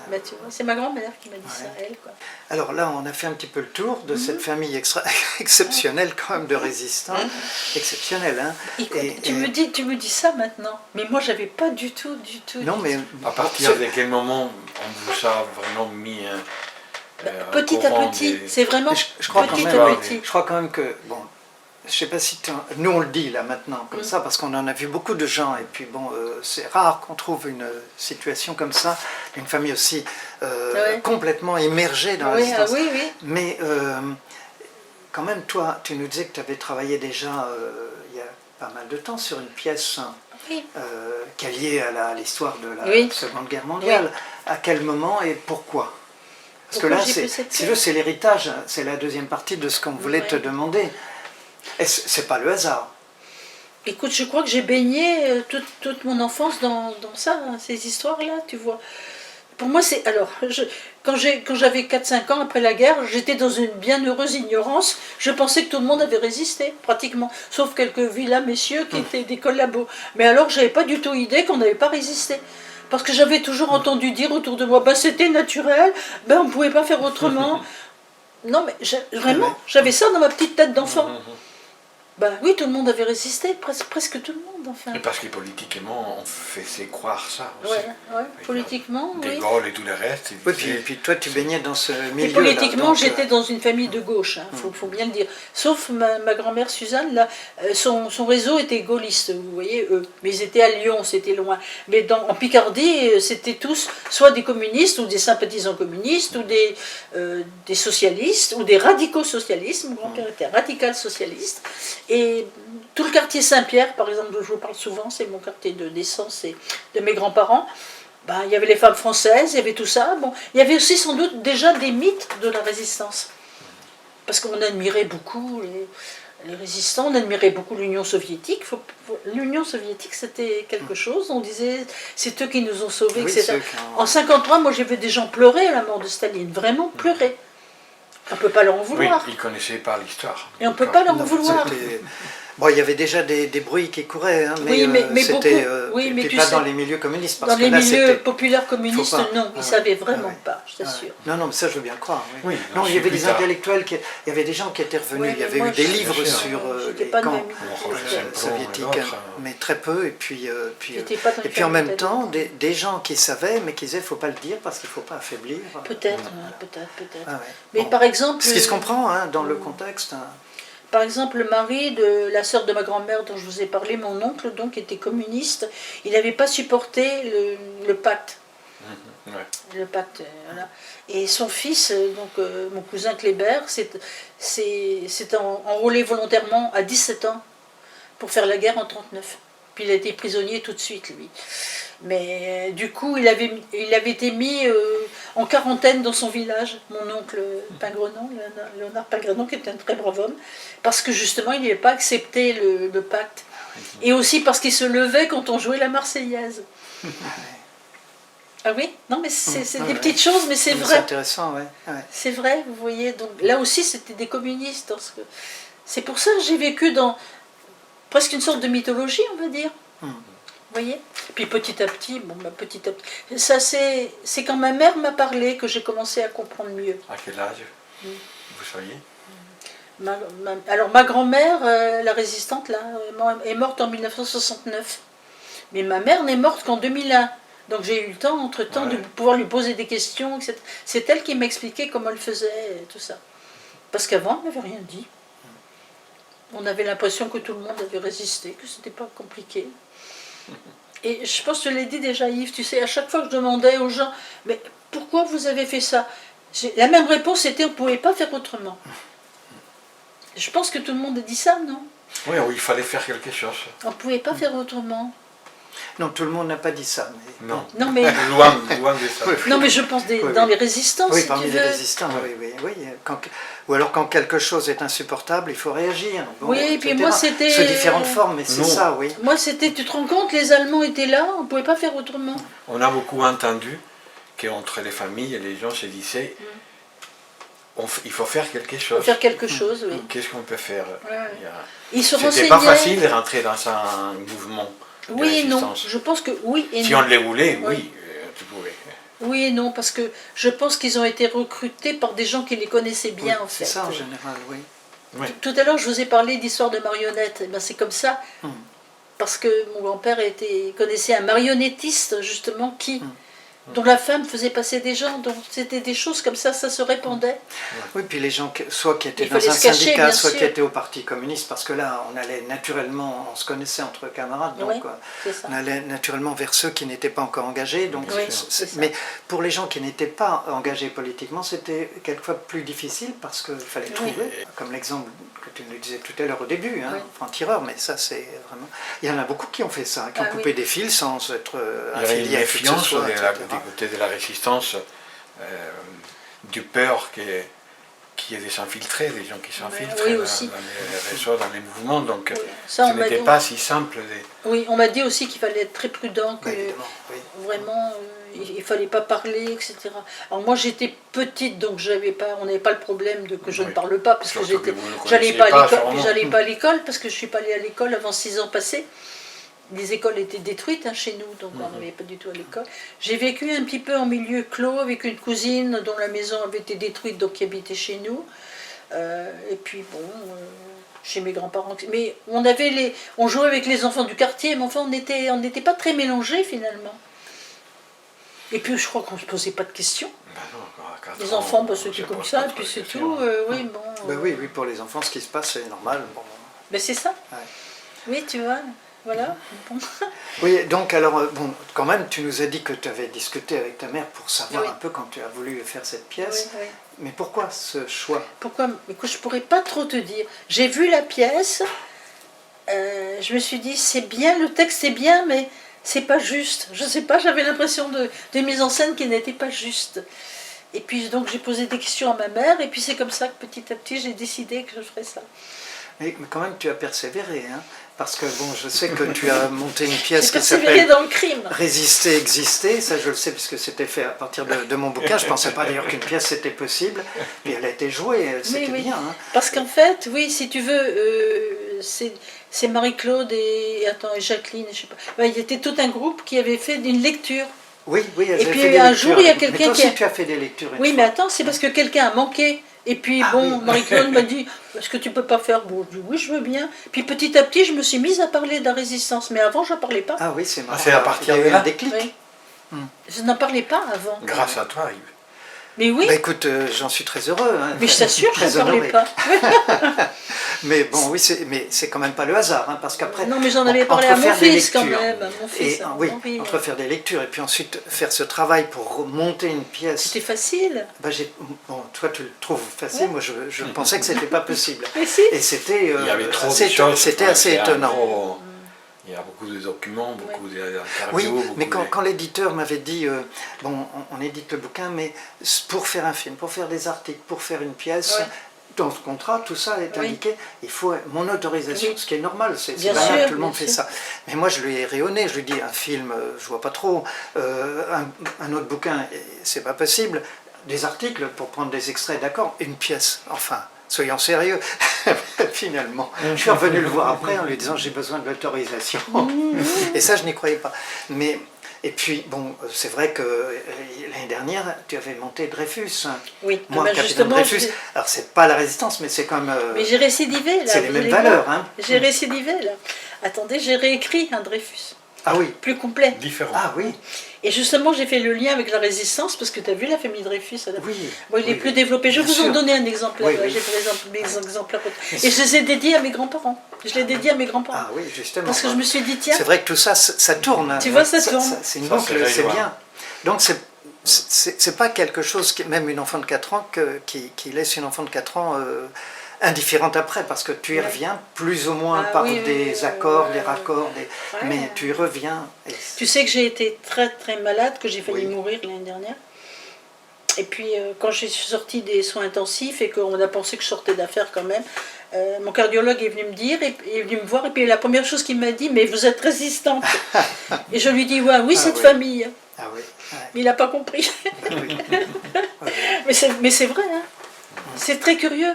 Bah, tu vois, c'est ma grand-mère qui m'a dit ça, elle, quoi. Alors là, on a fait un petit peu le tour de cette famille exceptionnelle quand même de résistants. Exceptionnelle, hein. Écoute, tu me dis ça maintenant, mais moi j'avais pas du tout. Non, mais À partir de quel moment on vous a vraiment mis petit à petit, c'est vraiment je crois petit quand même, à petit. je crois quand même que, bon, je sais pas si nous on le dit là maintenant comme ça parce qu'on en a vu beaucoup de gens et puis bon, c'est rare qu'on trouve une situation comme ça, une famille aussi complètement immergée dans la résistance. Oui, oui. Mais quand même, toi, tu nous disais que tu avais travaillé déjà il y a pas mal de temps sur une pièce qui est liée à l'histoire de la Seconde Guerre mondiale. À quel moment et pourquoi? Parce que là, c'est l'héritage, c'est la deuxième partie de ce qu'on voulait te demander. Et c'est pas le hasard. Écoute, je crois que j'ai baigné toute mon enfance dans ça, hein, ces histoires-là, tu vois. Pour moi, c'est... Alors, quand j'avais 4-5 ans après la guerre, j'étais dans une bienheureuse ignorance. Je pensais que tout le monde avait résisté, pratiquement. Sauf quelques vilains messieurs qui étaient des collabos. Mais alors, j'avais pas du tout idée qu'on n'avait pas résisté. Parce que j'avais toujours entendu dire autour de moi, c'était naturel, on ne pouvait pas faire autrement. Non, mais vraiment, j'avais ça dans ma petite tête d'enfant. Oui, tout le monde avait résisté, presque tout le monde, enfin. Et parce que politiquement, on faisait croire ça aussi. Ouais, politiquement, De oui. Gaulle et tout le reste. Oui, puis toi, tu baignais dans ce milieu. Et politiquement, j'étais dans une famille de gauche, faut bien le dire. Sauf ma grand-mère Suzanne, là, son réseau était gaulliste, vous voyez, eux. Mais ils étaient à Lyon, c'était loin. Mais en Picardie, c'était tous soit des communistes ou des sympathisants communistes ou des socialistes ou des radicaux socialistes. Mon grand-père était radical socialiste. Et tout le quartier Saint-Pierre, par exemple, dont je vous parle souvent, c'est mon quartier de naissance et de mes grands-parents. Il y avait les femmes françaises, il y avait tout ça. Bon, il y avait aussi sans doute déjà des mythes de la résistance. Parce qu'on admirait beaucoup les résistants, on admirait beaucoup l'Union soviétique. L'Union soviétique, c'était quelque chose. On disait, c'est eux qui nous ont sauvés, etc. En 1953, moi j'ai vu des gens pleurer à la mort de Staline, vraiment pleurer. On ne peut pas leur en vouloir. Oui, ils connaissaient pas l'histoire. Et on ne peut pas leur en vouloir. Bon, il y avait déjà des bruits qui couraient, hein, mais c'était pas dans les milieux communistes. Parce dans les milieux populaires communistes, non, ils ne savaient vraiment pas, je t'assure. Non, mais ça je veux bien le croire. Oui, non, il y avait des intellectuels, il y avait des gens qui étaient revenus, il y avait eu des livres sur les camps soviétiques, mais très peu, et puis en même temps, des gens qui savaient, mais qui disaient, il ne faut pas le dire parce qu'il ne faut pas affaiblir. Peut-être. Mais par exemple... Ce qui se comprend dans le contexte. Par exemple, le mari de la sœur de ma grand-mère dont je vous ai parlé, mon oncle, donc, était communiste. Il n'avait pas supporté le pacte. Le pacte, voilà. Et son fils, donc mon cousin Kléber, s'est enrôlé volontairement à 17 ans pour faire la guerre en 1939. Puis il a été prisonnier tout de suite, lui. Mais du coup, il avait été mis en quarantaine dans son village, mon oncle Pingrenon, Léonard Pingrenon, qui était un très brave homme, parce que justement, il n'avait pas accepté le pacte. Et aussi parce qu'il se levait quand on jouait la Marseillaise. Ah oui? Non, mais c'est des petites choses, mais c'est vrai. C'est intéressant, ouais. C'est vrai, vous voyez. Donc là aussi, c'était des communistes. C'est pour ça que j'ai vécu dans presque une sorte de mythologie, on va dire. Vous voyez? Puis petit à petit, ça c'est quand ma mère m'a parlé que j'ai commencé à comprendre mieux. À quel âge vous soyez? Alors ma grand-mère, la résistante, là, est morte en 1969. Mais ma mère n'est morte qu'en 2001. Donc j'ai eu le temps, entre-temps, de pouvoir lui poser des questions, etc. C'est elle qui m'expliquait comment elle faisait, tout ça. Parce qu'avant, elle n'avait rien dit. On avait l'impression que tout le monde avait résisté, que c'était pas compliqué. Et je pense que je l'ai dit déjà, Yves, tu sais, à chaque fois que je demandais aux gens, mais pourquoi vous avez fait ça? La même réponse était, on ne pouvait pas faire autrement. Je pense que tout le monde a dit ça, non? Oui, il fallait faire quelque chose. On ne pouvait pas faire autrement. Non, tout le monde n'a pas dit ça. Mais... Non, mais... loin de ça. Non, mais je pense dans les résistants, oui, si parmi tu les veux. résistants, oui. Ou alors quand quelque chose est insupportable, il faut réagir. Bon, oui, et puis moi c'était... Sous différentes formes, mais c'est ça, oui. Moi c'était, tu te rends compte, les Allemands étaient là, on ne pouvait pas faire autrement. On a beaucoup entendu qu'entre les familles, les gens se disaient, il faut faire quelque chose. Il faut faire quelque chose, oui. Qu'est-ce qu'on peut faire? Ils se renseignaient. C'était pas facile de rentrer dans un mouvement. Oui et non, je pense que oui et non. Si on les voulait, oui, tu pouvais. Oui et non, parce que je pense qu'ils ont été recrutés par des gens qui les connaissaient bien, Oui, en fait. c'est ça en général, oui. Oui. Tout à l'heure, je vous ai parlé d'histoire de marionnettes. Eh ben, c'est comme ça, parce que mon grand-père connaissait un marionnettiste, justement, dont la femme faisait passer des gens. Donc c'était des choses comme ça se répandait. Oui, puis les gens, soit qui étaient Il dans un fallait se cacher, syndicat, bien soit sûr. qui étaient au Parti communiste, parce que là, on allait naturellement, on se connaissait entre camarades, donc Oui, c'est ça. on allait naturellement vers ceux qui n'étaient pas encore engagés. Donc, Oui, c'est ça. mais pour les gens qui n'étaient pas engagés politiquement, c'était quelquefois plus difficile parce qu'il fallait trouver, comme l'exemple que tu nous disais tout à l'heure au début, hein, Oui. franc-tireur, mais ça c'est vraiment... Il y en a beaucoup qui ont fait ça, qui ont Ah, coupé oui. des fils sans être Il y avait une affiliés à qui que ce méfiance soit, du etc. côté de la résistance, du peur qu'il y ait des s'infiltrer, des gens qui s'infiltrent oui, dans, aussi. dans les réseaux, dans les mouvements. Donc Oui. Ça, ce on m'a n'était dit- pas si simple. Oui, on m'a dit aussi qu'il fallait être très prudent, que Bah, évidemment, oui. vraiment il ne fallait pas parler, etc. Alors moi j'étais petite, donc on n'avait pas le problème que je ne Oui. parle pas, parce que Surtout que vous ne j'allais connaissiez pas à pas, l'école, sûrement. j'allais pas à l'école parce que je suis pas allée à l'école avant 6 ans passés. Les écoles étaient détruites chez nous, donc on n'allait pas du tout à l'école. J'ai vécu un petit peu en milieu clos avec une cousine dont la maison avait été détruite, donc qui habitait chez nous. Et puis bon, chez mes grands-parents. Mais on jouait avec les enfants du quartier, mais enfin on n'était pas très mélangés finalement. Et puis je crois qu'on ne se posait pas de questions. Ben non, encore à 4 Les ans, enfants, on c'était se comme pose ça, pas et puis trop c'est de tout. questions. Oui, bon. Bah oui, oui, pour les enfants, ce qui se passe, c'est normal. Bon. Ben c'est ça. Ouais. Oui, tu vois, voilà. Bon. Oui, donc alors, bon, quand même, tu nous as dit que tu avais discuté avec ta mère pour savoir Oui. un peu quand tu as voulu faire cette pièce. Oui, oui. Mais pourquoi ce choix? Pourquoi? Écoute, je pourrais pas trop te dire. J'ai vu la pièce, je me suis dit, c'est bien, le texte est bien, mais c'est pas juste. Je sais pas, j'avais l'impression de mise en scène qui n'était pas juste. Et puis donc j'ai posé des questions à ma mère, et puis c'est comme ça que petit à petit j'ai décidé que je ferais ça. Mais quand même, tu as persévéré, hein, parce que bon, je sais que tu as monté une J'ai pièce qui persévéré s'appelle dans le crime. Résister, exister. Ça, je le sais puisque c'était fait à partir de mon bouquin. Je ne pensais pas d'ailleurs qu'une pièce c'était possible. Puis elle a été jouée, c'était oui. bien. Hein. Parce qu'en fait, oui, si tu veux, c'est Marie-Claude et Jacqueline, je sais pas. Ouais, il y était tout un groupe qui avait fait une lecture. Oui, oui, elles Et avaient puis, fait des un lectures. jour, il y a Mais quelqu'un toi qui aussi, a- tu as fait des lectures. une Oui, fois. mais attends, c'est parce que quelqu'un a manqué. Et puis, Ah bon, oui. Marie-Claude m'a dit, est-ce que tu peux pas faire? Bon, je dis, oui, je veux bien. Puis petit à petit, je me suis mise à parler de la résistance. Mais avant, je n'en parlais pas. Ah oui, c'est marrant. c'est à partir Il y a de eu là un déclic. Oui. Je n'en parlais pas avant. Grâce à toi, Yves. Mais oui, Bah écoute, j'en suis très heureux. Hein, mais je t'assure, je très n'en parlais honoré. pas. Mais bon, oui, mais c'est quand même pas le hasard, hein, parce qu'après... Non, mais j'en avais parlé entre à mon faire des fils quand lectures même. À mon fils, Et, à oui, mon fils. entre faire des lectures et puis ensuite faire ce travail pour monter une pièce... C'était facile. Bah, bon, toi tu le trouves facile, moi je pensais que c'était pas possible. Mais si. Et c'était Il y avait trop assez, de choses. c'était il assez fallait faire étonnant. trop. Il y a beaucoup de documents, beaucoup d'interviews. Oui, mais beaucoup quand l'éditeur m'avait dit, bon, on édite le bouquin, mais pour faire un film, pour faire des articles, pour faire une pièce, Ouais. dans ce contrat, tout ça est Oui. indiqué, il faut mon autorisation, Oui. ce qui est normal, c'est Bien banal, sûr, tout le monde bien fait sûr. ça. Mais moi je lui ai rayonné, je lui ai dit, un film, je vois pas trop, un autre bouquin, c'est pas possible, des articles pour prendre des extraits, d'accord, une pièce, enfin... Soyons sérieux. Finalement, je suis revenu le voir après en lui disant j'ai besoin de l'autorisation. Et ça, je n'y croyais pas. Mais, et puis, bon, c'est vrai que l'année dernière, tu avais monté Dreyfus. Oui, Moi, ben capitaine justement, Dreyfus. Alors, c'est pas la résistance, mais c'est comme. mais j'ai récidivé là. c'est les vous mêmes allez valeurs. voir. Hein. J'ai récidivé là. Attendez, j'ai réécrit un Dreyfus. Ah oui. Plus complet. Différents. Ah oui. Et justement, j'ai fait le lien avec la résistance, parce que tu as vu la famille Dreyfus. Oui. Bon, il est oui, plus oui. développé. Je vais Bien vous en sûr. donner un exemplaire. Oui, oui. J'ai par exemple des exemplaires. Et je les ai dédiés à mes grands-parents. Je les ai dédiés à mes grands-parents. Ah oui, justement. Parce que je me suis dit, tiens, C'est vrai que tout ça, ça tourne. Tu vois, ça tourne. C'est une Ça, boucle, c'est c'est réjouissant. bien. Donc, c'est pas quelque chose, même une enfant de 4 ans, qui laisse une enfant de 4 ans indifférente après, parce que tu y Ouais. reviens plus ou moins Ah par oui, oui, des oui, accords, ouais, des ouais. raccords, Ouais. mais tu y reviens. Et tu sais que j'ai été très très malade, que j'ai failli Oui. mourir l'année dernière. Et puis quand je suis sortie des soins intensifs et qu'on a pensé que je sortais d'affaires quand même, mon cardiologue est venu me dire, est venu me voir, et puis la première chose qu'il m'a dit, mais vous êtes résistante. Et je lui dis, ouais, oui, Ah cette oui. famille. Ah oui, ouais, Mais il n'a pas compris. oui. Mais c'est vrai, hein. C'est très curieux.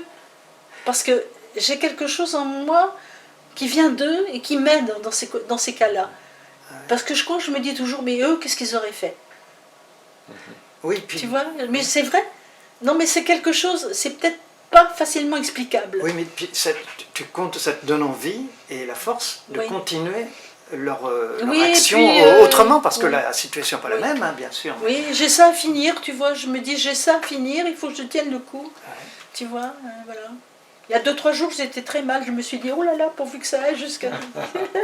Parce que j'ai quelque chose en moi qui vient d'eux et qui m'aide dans ces cas-là. Parce que je me dis toujours, mais eux, qu'est-ce qu'ils auraient fait? Oui, puis, Tu vois, mais c'est vrai. Non, mais c'est quelque chose, c'est peut-être pas facilement explicable. oui, mais puis tu comptes, ça te donne envie et la force de Oui. continuer leur Oui, et action puis, autrement, parce que oui. la situation n'est pas la Oui. même, hein, bien sûr. Oui, j'ai ça à finir, tu vois. Je me dis, j'ai ça à finir, il faut que je tienne le coup. Tu vois, voilà. Il y a 2-3 jours, j'étais très mal. Je me suis dit, oh là là, pourvu que ça aille jusqu'à.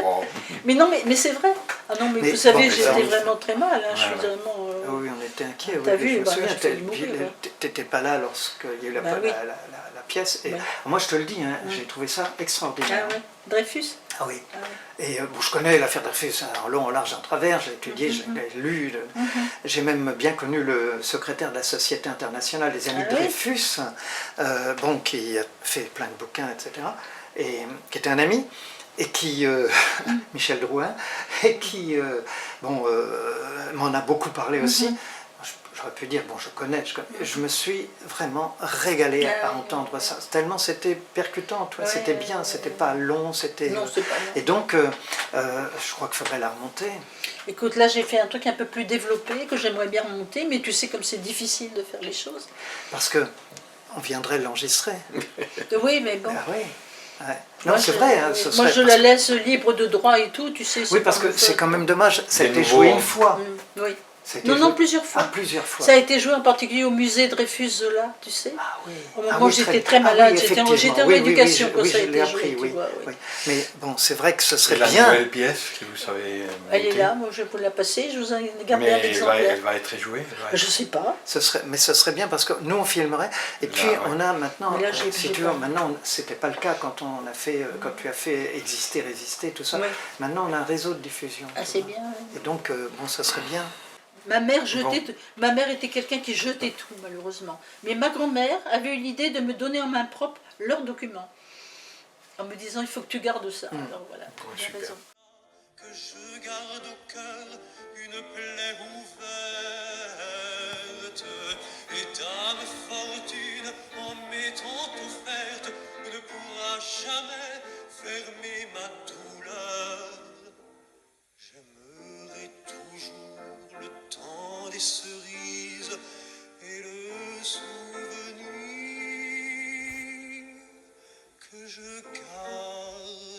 Oh. Mais non, mais c'est vrai. Ah non, mais Mais vous savez, bon, mais j'étais ça, vraiment très mal. Hein, je suis ouais. vraiment. Ah oui, on était inquiets. T'as Oui, vu, je me bah, souviens, je failli mourir, ouais. t'étais pas là lorsqu'il y a eu la, Bah oui. la pièce. Et Ouais. moi, je te le dis, hein, Ouais. j'ai trouvé ça Ah extraordinaire. ouais, Dreyfus. Ah oui. Ah ouais. Et bon, je connais l'affaire Dreyfus en long, en large, en travers. J'ai étudié, j'ai lu. J'ai même bien connu le secrétaire de la Société internationale des Amis Ah de oui. Dreyfus, bon, qui a fait plein de bouquins, etc. Et qui était un ami. Et qui, Michel Drouin, et qui m'en a beaucoup parlé aussi. J'aurais pu dire, bon, je connais. Je me suis vraiment régalé à entendre ça. Tellement c'était percutant, toi. Ouais, c'était bien, c'était pas long, c'était... Non, c'est pas long. Et donc, je crois qu'il faudrait la remonter. Écoute, là, j'ai fait un truc un peu plus développé que j'aimerais bien remonter, mais tu sais comme c'est difficile de faire les choses. Parce que on viendrait l'enregistrer. Oui, mais bon. Ah oui. Ouais. Non, Moi, c'est je- vrai. Hein, ce Moi, serait je la laisse libre de droit et tout, tu sais. Oui, parce que c'est quand même dommage. Ça a été joué une fois. Oui. Ça a été Non, non, joué- plusieurs fois. Ah, plusieurs fois. Ça a été joué en particulier au musée Dreyfus-Zola, tu sais. Ah oui. Au moment Ah où oui, j'étais très malade, j'étais en effectivement. rééducation quand oui, ça a je l'ai été appris, joué, tu oui, vois. Oui. oui. Mais bon, c'est vrai que ce C'est serait la bien. nouvelle pièce que vous savez Elle est monter. là, moi je vais vous la passer, je vous en ai gardé Mais un elle exemplaire. va être jouée. Je sais pas. Mais ce serait bien parce que nous on filmerait et puis ouais. on a maintenant, Mais là, si j'ai tu pas. veux, maintenant c'était pas le cas quand on a fait, quand tu as fait exister, résister, tout ça. Ouais. Maintenant on a un réseau de diffusion. Ah, tu c'est vois. bien. Oui. Et donc bon, ça serait bien. Ma mère était quelqu'un qui jetait tout, malheureusement. Mais ma grand-mère avait eu l'idée de me donner en main propre leurs documents. En me disant, il faut que tu gardes ça. Alors voilà, Ouais, tu as super. raison. Que je garde au cœur une plaie ouverte, et dame fortune, en m'étant offerte, ne pourra jamais fermer ma douleur. J'aimerai toujours le temps des cerises et le souvenir que je garde